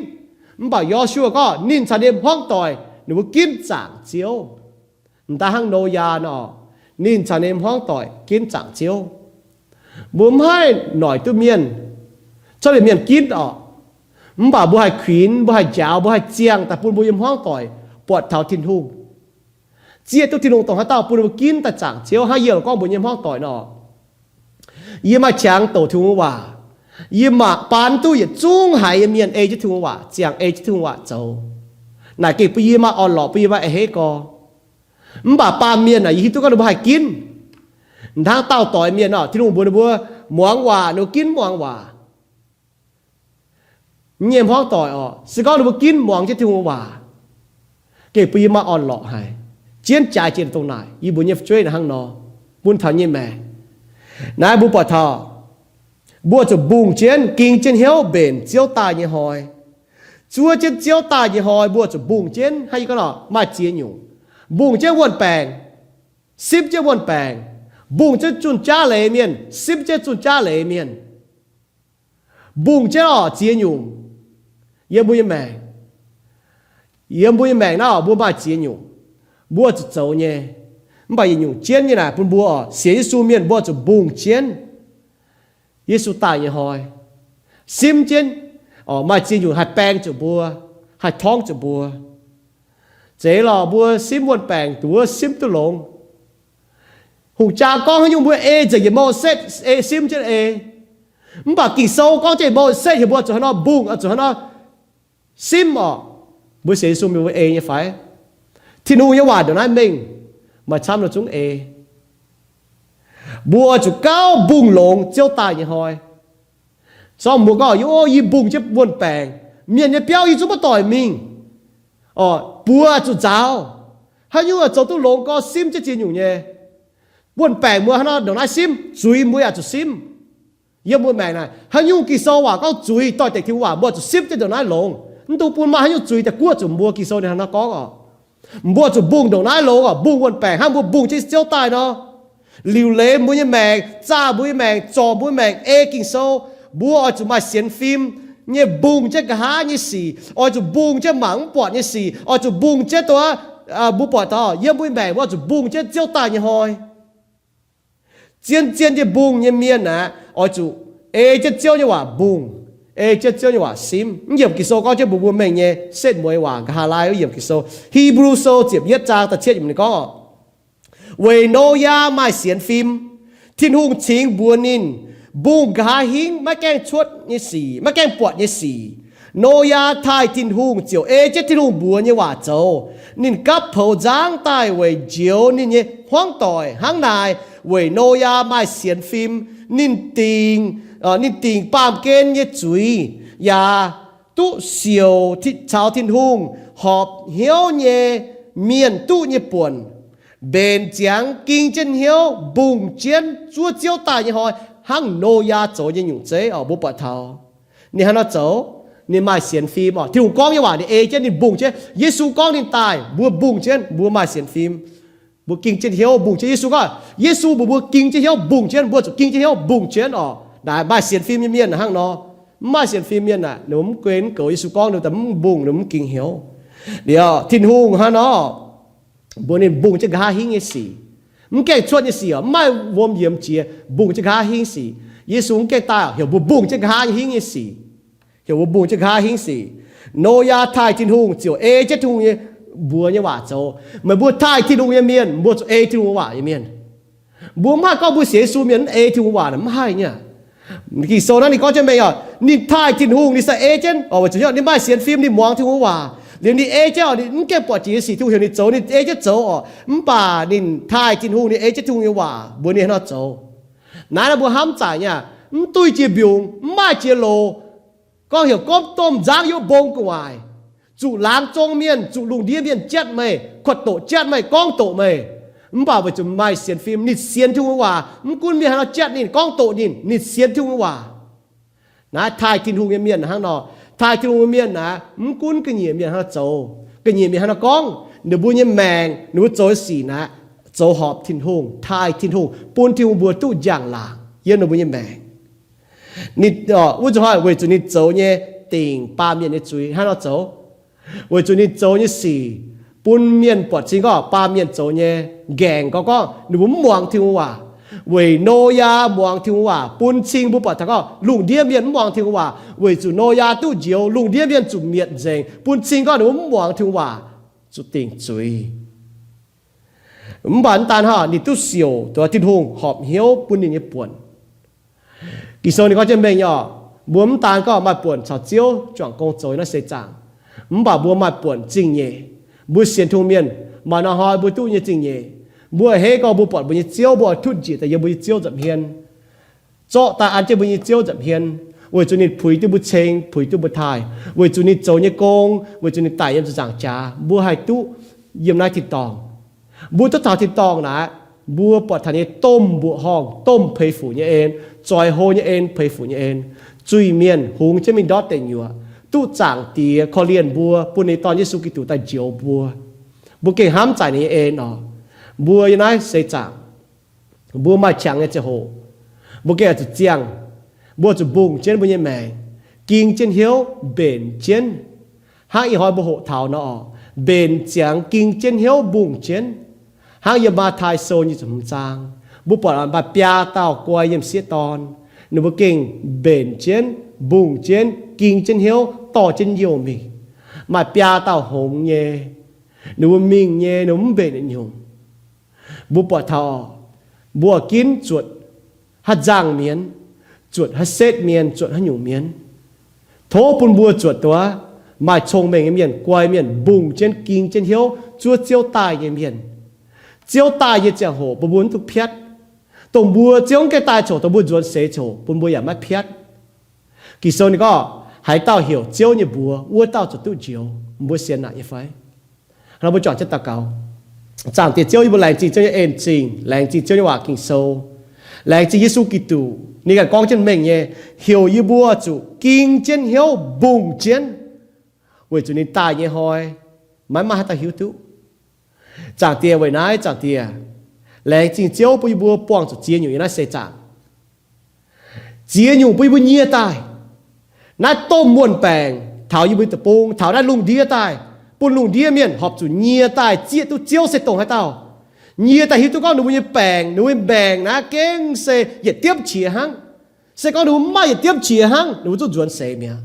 บ่ายอชัวก็นินชาเดมห้องต่อยหนูกินจางเจียวแต่ห้างโนยาเนาะนินชาเดมห้องต่อยกินจางเจียวบุ้มให้หน่อยตัวเมียนชอบเมียนกินออกบ่าบุให้ขีนบุให้เจ้าบุให้เจียงแต่ปุ่นบุยมห้องต่อยปวดเท้าทินทุ่งเจียตัวทินทุ่งตรงหัวเต้าปุ่นบุกินแต่จางเจียวให้เยี่ยวก็บุยมห้องต่อยเนาะยี่มาช้างโตทุ่งว่ายี่มาปานตู้ยี่จุ้งหายเมียนจะทุ่งว่าเจียงจะทุ่งว่าเจ้าไหนกี่ปียี่มาอ่อนหล่อปียี่มาเฮก็บ่าปานเมียนยี่ตัวก็ดูให้กิน thang tao tỏi miền nọ thiên hùng bùa muang hòa nó kín muang hòa nhiệm hoang tỏi sự có nó kín muang chứ thiên hùng hòa cái pi mà on lọ hay chiến trái chiến tông này y bùa nhếp chơi là hang nọ buôn thảo như mẹ nãy bùa bỏ thọ bùa cho bùng chiến kinh chiến hiếu bền chiếu tài như hồi chúa chiến chiếu tài như hồi bùa cho bùng chiến hay cái nọ mà chiến nhung bùng chiến quần bèn ship chiến quần bèn bùng chiến chun cha lệ miền ship chiến chun cha lệ miền bùng chiến chiến nhung yếm bùa mẹ yếm bùa mẹ nó bùa mà chiến nhung bùa cho dấu nhé bây giờ nhung chiến như này bùa bùa xế su miền bùa cho bùng chiến Giêsu tài như hồi sim chiến mà chiến nhung hạt bèn cho bùa hạt thong cho bùa chế là bùa sim quần bèn bùa sim tu lông hùng cha con hay nhung bùa chỉ cái màu set sim trên bà kỳ sâu con chỉ màu set thì bùa cho nó bùng cho nó sim bùa xế su miền bùa như phải thì nu như hòa được nói mình mà chăm là chúng bùa chủ cao bùng lồng chiếu tài như hồi sau mùa có yếu y bùng chứ buồn bèn miền như béo y chúng bắt tỏi mình bùa chủ giáo hay như là chỗ tu lồng có sim chứ chuyện nhung nhé buồn bèn mùa nó được nói sim chui mùa chủ sim yêu mùa mèn này hay như kỳ sâu hòa có chui tỏi tịch thiếu hòa bùa chủ sim chứ được nói lồng tu buồn mà hay như chui thì cua chủ mùa kỳ sâu này nó có bùa chủ bùng được nói lồng bùng buồn bèn hay bùng chứ chiếu tài nó liều lệ mũi như mèn, cha mũi mèn, trò mũi mèn, kinh sâu, bùa ở chỗ mà xem phim, như bùng chứ cá như xì, ở chỗ bùng chứ mắng bọt như xì, ở chỗ bùng chứตัวbùa bọt đó, yếm mũi mèn, ở chỗ bùng chứ chiếu tài như hồi, chiến chứ bùng như miên nè, ở chỗ chứ chiếu như hòa bùng, chứ chiếu như hòa sim, yếm kỳ sâu có chứ bùa mèn như xét mũi hòa, hà lai yếm kỳ sâu, Hebrew sâu tiếp nhất trang ta chết yếm này có vì nô ya mai xiên phim thiên hùng chính buồn nín bùng gà hính mai keng chuột như xì mai keng bọt như xì nô ya thai thiên hùng chiều chết thiên hùng buồn như hòa châu nín cắp phâu giang tai vì chiều nín như hoang tỏi hang nài vì nô ya mai xiên phim nín tình bàm kên như chuối ya tu siêu chào thiên hùng họp hiếu như miền tu như buồn bên giang kinh chân hiếu bùng chiến chúa chiếu tài như hỏi hang nô ya chỗ như nhung chế ở bố bát thảo ni hắn nó chỗ ni mai xiên phim thì hùng con như vậy ni chân ni bùng chế Giêsu con ni tài bùa bùng chiến bùa mai xiên phim bùa kinh chân hiếu bùng chế Giêsu coi Giêsu bùa kinh chân hiếu bùng chiến bùa chỗ kinh chân hiếu bùng chiến đại mai xiên phim như miên hang nó mai xiên phim miên nếu quên cầu Giêsu con nếu tấm bùng nếu kinh hiếu điều thiên hùng hắn nó bữa nay bùng cho gà hinh như xì, không kẹt chuột như xì mai vôm yếm chia bùng cho gà hinh xì, Giêsu không kẹt ta hiểu bùng cho gà hinh như xì, hiểu bùng cho gà hinh xì, Noah thai thiên hùng chiều chết hùng như bùa như quả châu, mà bùa thai thiên hùng như miền, bùa cho thiên hùng quả như miền, bùa mà có bùa Giêsu miền thiên hùng quả lắm hay nhá, kỳ số đó thì có cho mình nhìn thai thiên hùng đi sẽ chết, chủ yếu đi mai xiên phim đi muang thiên hùng quả liền đi chứ đi cái bỏ chỉ xì thu hiểu đi chỗ đi chứ chỗ bà nhìn thai chín hùng đi chứ thu như hòa bữa nay nó chỗ nãy là bữa hám giải nha tôi chỉ biểu mai chỉ lô con hiểu con tôm giang yếu bông của ngoài chủ láng trong miền chủ lùng đi miền chết mày quật tổ chết mày con tổ mày bà với chúng mai xiên phim nịt xiên thu như hòa quân miền nó chết nhìn con tổ nhìn nịt xiên thu như hòa nãy thai chín hùng miền hang nọ thai thiên hùng miền quân cái gì miền nó châu cái gì miền nó con nếu bùi như mèn nếu châu xì châu họp thiên hùng thai thiên hùng buôn thiên hùng bùa tu giang làng yên nếu bùi như mèn nít ui cho hỏi về chỗ nít châu như tình ba miền như chuối hay nó châu về chỗ nít châu như xì buôn miền bọt chính có ba miền châu như gèng có nếu bùi muang thiên hùng à vì nô ya muang thiên hòa bún chinh bún bát thằng lùng điên miền muang thiên hòa vì chủ nô ya tu diệu lùng điên miền chủ miền dền bún chinh có đúng muang thiên hòa chủ tình chuối bản tan ha ni tu siêuตัวthiên hùng họp hiếu bún ni buồn kỳ sau này có trên mình nhỏ bún tan có mặt buồn chào chiếu chọn công chối nó sẽ chẳng bảo bún mặt buồn chinh nhẹ bún xiên thùng miền mà nó hỏi bún tu như chinh nhẹ bùa hế có bùa bọt bùa như chiếu bùa thút chỉ tại bùa như chiếu dậm hiền cho ta ăn chơi bùa như chiếu dậm hiền với chủ nít phủi tiêu bùa chênh phủi tiêu bùa thải với chủ nít châu như công với chủ nít tài yếm giảng trà bùa hai tu yếm nai thịt tòng bùa tất thảo thịt tòng nè bùa bọt thằng như tôm bùa hong tôm phê phủ như en tròi hồ như en phê phủ như en chui miền hùng chứ mình đót tiền nhựa tu giảng tìa khó liền bùa bùa này tòn Giêsu Kitô ta chiếu bùa kể hám giải này en nó bùa như này sẽ giảng bùa mà chẳng nghe chả hồ bùa kể là chiang bùa chụp bùng trên bùa như mẹ kinh trên hiếu bền trên hai hỏi bùa hộ thảo nó bền chẳng kinh trên hiếu bùng trên hai giờ mà thai sâu như chúng trang bùa bỏ làm bà pia tao quay yếm xiết tòn nếu bùa kinh bền trên bùng trên kinh trên hiếu tỏ trên nhiều mình mà pia tao hồng nhẹ nếu bùa mình nhẹ nếu bùa bền nhiều bùa bỏ thọ bùa kín chuột hát giang miến chuột hát xếp miến chuột hát nhủ miến thố bùn bùa chuột đó mà trông mình miến quay miến bùng trên kinh trên hiếu chuột chiếu tài như miến chiếu tài như chẳng hổ bùa bốn thuộc phiết tổng bùa chiếu cái tài chỗ tổng bùa ruột xế chỗ bùn bùa giả mắt phiết kỳ sau này có hãy tao hiểu chiếu như bùa ua tao cho tự chiếu bùa xiên lại như phải nó bùa chọn chất tao cầu chẳng tiệt chiếu như bùa lành chỉ cho như ên trình lành chỉ cho như hòa kinh sâu lành chỉ Giêsu Kitôนี่กันกองchân mình nhé hiểu như bùa chủ kinh trên hiếu bùng trên với chủ nên tài như hồi mãi mà ta hiểu tu chẳng tiệt với nãy chẳng tiệt lành chỉ chiếu bùi bùa quang chủ chia nhiều như nãy sẽ chẳng chia nhiều bùi bùa nhia tài nãy tôm muôn bèn thảo như bùi tập bông thảo nãy lùng đĩa tài bùn lùng đĩa miền họp chủ nhia tài chia tu chiếu sẽ tổng hay tao nhia tài hiểu tu con đúng như bèn nãy kén sẽ dễ tiếp chia hăng sẽ có đúng mai dễ tiếp chia hăng đúng tu chuẩn sẽ miệng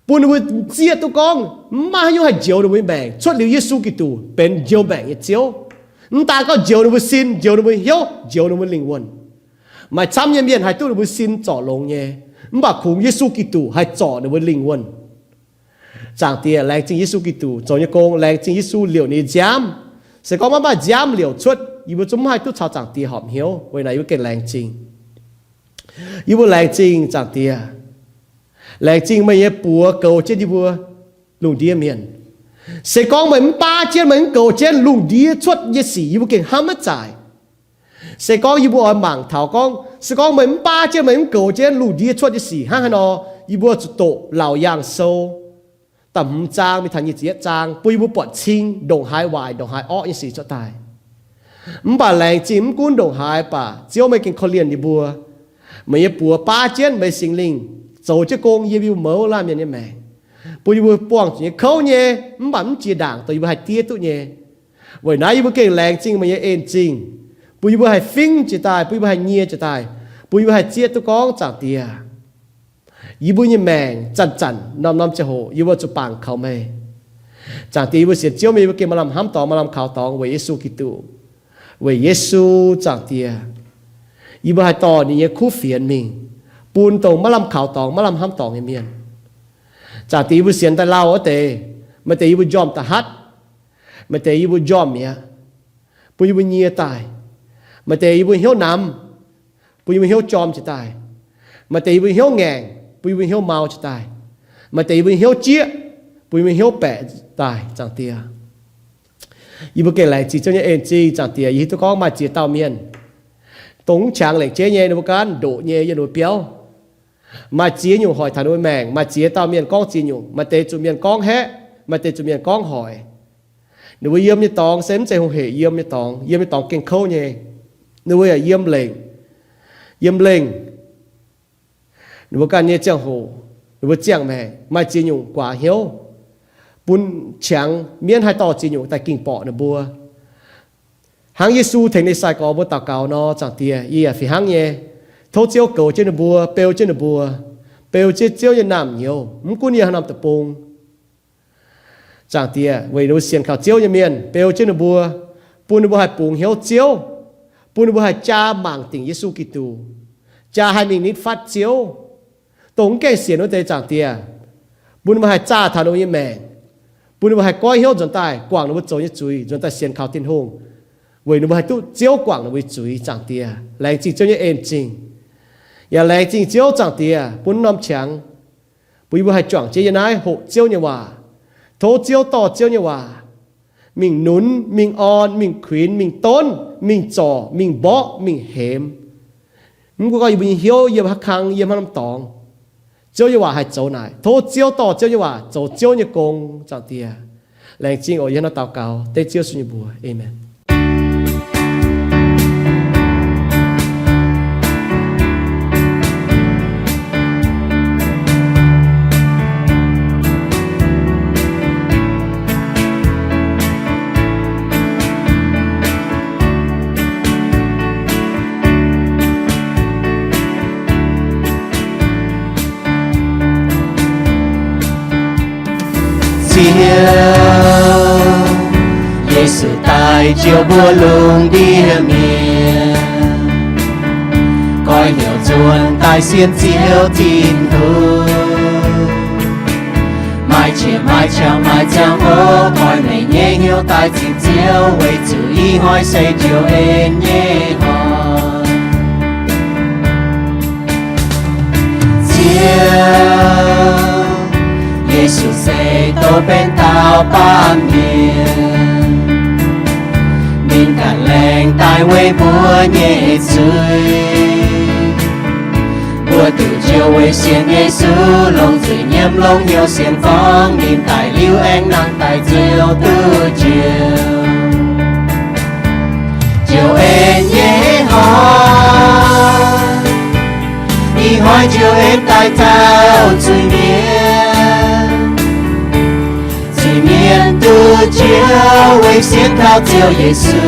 bùn đúng chia tu con mai như hay chiếu đúng như bèn xuất liu Giêsu Kitô bên chiếu bèn như chiếu ta có chiếu đúng như xin chiếu đúng như hiếu chiếu đúng như linh hồn mà chăm nhân miền hay tu đúng như xin trọ lông nhé mà khủng Giêsu Kitô hay trọ đúng như linh hồn chẳng tiệt lành chính Giêsu Kitô cho như con lành chính Giêsu liệu ní giám sẽ có mà giám liệu xuất yêu bố chúng hai tu chào chẳng tiệt họp hiếu với này yêu cái lành chính yêu bố lành chính chẳng tiệt lành chính mấy cái bùa cầu trên yêu bố lùng đĩa miền sẽ có mấy ba trên mấy cầu trên lùng đĩa xuất như sĩ yêu bố cái ham mất giải sẽ có yêu bố ở mảng thảo con sẽ có mấy ba trên mấy cầu trên lùng đĩa xuất như sĩ hang nó yêu bố tổ lão yang sâu tầm trangมีทันยี่เจียจางปุยบุปผชิงดงหายวายดงหายอ้อยังสีจะตายป่าแรงจิ้มกุ้นดงหายป่าเจียวไม่กินข้าวเลียนดิบัวไม่ยปัวป้าเจียนไม่สิงลิงโจจะโกงยีบิวเมาล่ามยันเนี่ยแม่ปุยบุป้วงจีเขาเนี่ยป่ามันจีด่างตัวยีบุหายเตี้ยตุเนี่ยวันนั้นยีบุเก่งแรงจริงไม่ยเอ็นจริงปุยบุหายฟิ้งจะตายปุยบุหายเงียจะตายปุยบุหายเจียตุก้องจากเตี้ยยี่บุญยี่แมงจันน้อมจะโหยี่บุญจะปังเขาไม่จากที่ยี่บุญเสียเจ้ามีบุญเกี่ยมาลำห้ำตองมาลำข่าวตองเวเยซูกิตูเวเยซูจากที่ยี่บุญให้ต่อนี่คู่เฟียนมิงปูนตรงมาลำข่าวตองมาลำห้ำตองเมียนจากที่ยี่บุญเสียนแต่เล่าเตะมาแต่ยี่บุญยอมตะฮัดมาแต่ยี่บุญยอมเมียปุยยี่บุญเงียตายมาแต่ยี่บุญเหี้ยวน้ำปุยยี่บุญเหี้ยวจอมจะตายมาแต่ยี่บุญเหี้ยวแงงปุยบุญเหี้ยวเมาจะตายมาแต่บุญเหี้ยวเจี๊ยปุยบุญเหี้ยวแปะตายจังเตียยี่บุญเก่งไหลจีเจ้าเนี่ยเอ็นจีจังเตียยี่ตัวก้องมาจีเต้าเมียนตรงฉางเหล็กเจ๊เนี่ยในบุการโดเนี่ยยันโดเปียวมาจีอยู่หอยฐานด้วยแมงมาจีเต้าเมียนก้องจีอยู่มาเตจุเมียนก้องแฮะมาเตจุเมียนก้องหอยหนูว่าเยี่ยมยี่ตองเซมใจหงเหเยี่ยมยี่ตองเก่งเข้าเนี่ยหนูว่าเยี่ยมเล่งหนูว่าการเนี่ยเจ้าโหหนูว่าเจ้าแม่มาจีอยู่กว่าเหี้ยวปุ่นเฉียงเมียนให้ต่อจีอยู่แต่กิ่งปอนะบัวหางเยซูถึงในสายกอบัวตาเกาเนาะจังเตียยี่ฝีหางเนี่ยโทเจียวเก่าเจ้าบัวเปลวเจ้าบัวเปลวเจียวยันน้ำเหี่ยวมันกูเนี่ยน้ำตะปงจังเตียเวนูเสียนข่าวเจียวยันเมียนเปลวเจ้าบัวปุ่นบัวให้ปงเหี่ยวเจียวปุ่นบัวให้จ้าหมั่งติ่งเยซูกิตูจ้าให้มีนิดฟัดเจียวตรงแก่เสียนว่าเตจังเตียบุญมาให้จ้าทานโอ้ยแมงบุญมาให้ก้อยเหี้ยวจนตายกวางนวัดโจยจุยจนตายเสียนข่าวตินหง vì nó hay tu chiếu quảng nó vì chú ý chẳng tia lành chính cho những em chính và lành chính chiếu chẳng tia bốn năm chẳng vì vừa hay chọn chế này hộ chiếu như hòa thố chiếu to chiếu như hòa mình nún mình on mình khuyến mình tôn mình trò mình bó mình hẻm mình có mình hiếu yếm hắc khang yếm hắc tòng chiếu như hòa hay chỗ này thố chiếu to chiếu như hòa chỗ chiếu như công chẳng tia lành chính ở yên nó tạo cao tê chiếu suy như bùa amen. Giêsu tại chiều bùa lùng đi miền coi hiểu chuồn tại xiên chiếu tin hương mai chào ô coi này nhẹ hiếu tại tin chiếu为主ý hỏi say chiều em nhẹ hỏi chiều Giêsu sẽ tô bên tao ba miền mình cả lành tai quê bùa nhẹ rơi bùa từ chiều quê xiên Giêsu lông dưới nhiễm lông nhiều xiên phong nhìn tại lưu anh năng tại chiều từ chiều em nhẹ hỏi đi hỏi chiều em tại tao chui miền tu chiếu với xiên thao chiếu Giêsu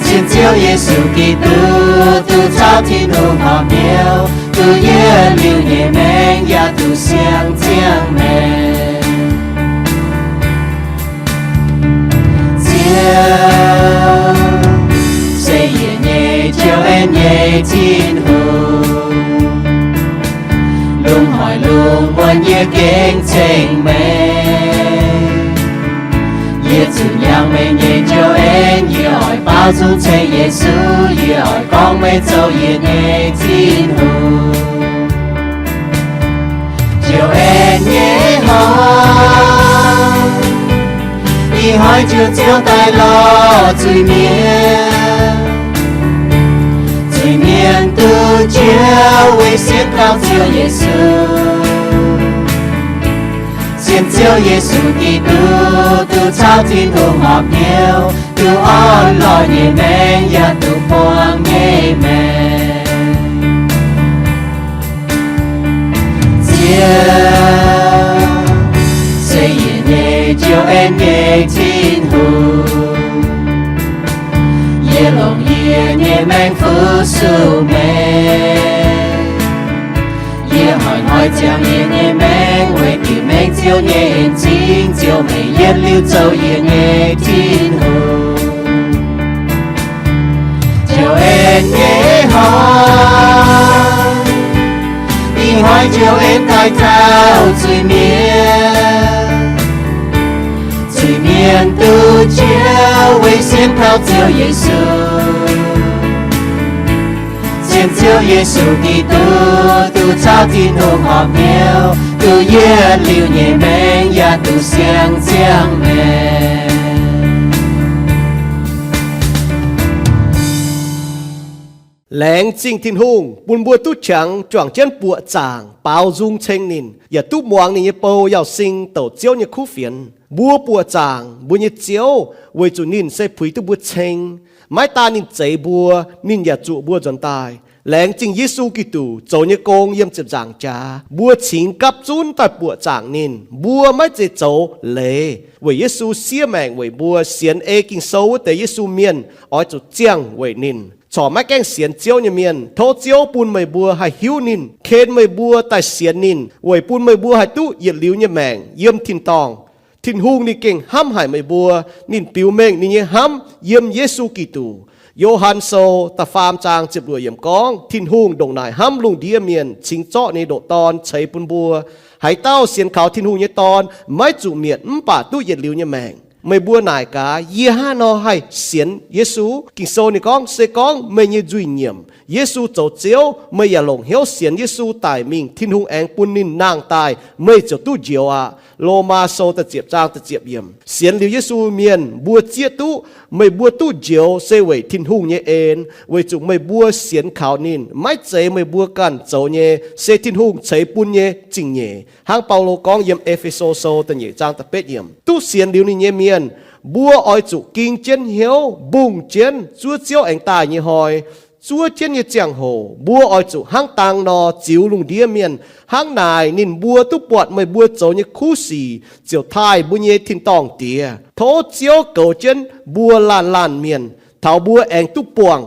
xiên chiếu Giêsu Kitô tu trao thiên hùng họ miêu tu ye liu nhẹ men ya tu xiang chiang men chiếu xây nhẹ chiếu em nhẹ thiên hùng lung hỏi lung muốn như kinh trình mình như chủ nhang mình nhìn cho em như hỏi bao dung chạy Giêsu như hỏi con mấy châu như nhẹ tin hùng chiều em nhé hỏi đi hỏi chiều chiều tay lo chui miền tu chiếu với xiên cao chiếu Giêsu xiên chiếu Giêsu Kitô tu trao thiên hùng họ miêu tu on lo nhẹ men ya tu quang nhẹ men chiếu xây nhẹ chiếu em nhẹ thiên hùng ye lòng ye nhẹ men phu su me ye hỏi chàng ye nhẹ men为tìm men chiếu nhẹ chính chiếu mày ye lưu châu ye nhẹ thiên hùng chiếu em nhẹ hỏi đi hỏi chiếu em tại thao chui miền tu chiếu với xiên thao chiếu Giêsu xiên chiếu Giêsu Kitô tu trao thiên hùng họ miêu tu ye liu nhẹ men ya tu xiang chiang men lén chính thiên hùng buồn bùa tu chẳng choàng chân bùa chàng bao dung chênh nín ya tu muang nín bầu yao sinh tổ chiếu như khu phiền bùa bùa chàng bùa như chiếu với chủ nín sẽ phủi tu bùa chênh mái ta nín chạy bùa nín ya trụ bùa dần tài lén chính Giêsu Kitô châu như công yếm chụp giảng cha bùa chính cấp chun tại bùa chàng nín bùa mái chế châu lệ với Giêsu xia mèng với bùa xiên e kinh sâu tới Giêsu miền ở chỗ chiang với nín chỏ mái canh xiên chiếu như miền thô chiếu bùn mây bùa hay hiu nín khen mây bùa tại xiên nín với bùn mây bùa hay tu nhiệt liu như mèng yếm thiên tòng thiên hùng nín kinh hăm hải mây bùa nín piu mèng nín như hăm yếm Giêsu Kitô Johann sâu ta phàm trang chụp đuổi yếm con thiên hùng đồng nải hăm lùng đĩa miền chính chọ ní độ ton cháy bùn bùa hãy tao xiên khảo thiên hùng như ton mấy chủ miền bà tu nhiệt liu như mèng ไม่บัวนายกาเยี่ยห้านอให้เสียนเยซูกิงโซนี่ก้องเซก้องไม่ยืจุยเนียมเยซูเจ้าเจียวไม่อย่าหลงเหี้ยวเสียนเยซูตายมิงทิ้นหุงแองปุนนินนางตายไม่เจ้าตู้เจียวโลมาโซตะเจียบจางตะเจียบเยี่ยมเสียนหลิวเยซูเมียนบัวเจียตู้ไม่บัวตู้เจียวเซเวทิ้นหุงเยเอ็นเวจุไม่บัวเสียนขาวนินไม่เจไม่บัวกันเจ้าเยเซทิ้นหุงเฉยปุนเยจิงเยหางเปาโลก้องเยี่ยมเอเฟโซโซตะเยจางตะเป็ดเยี่ยมตู้เสียนหลิวนี่เยเมียนบัวอ้อยจุกิงเจนเหียวบุ้งเจนจัวเจียวแองตายเยหอยจัวเจนเยเจียงโหบัวอ้อยจุหางตังนอจิวลุงเดียเมียนหางนายนินบัวตุปวดไม่บัวโจเยคู่สีเจียวทายบุญเยทินตองเตียโทเจียวเก่าเจนบัวลานเมียนเถาบัวแองตุปวง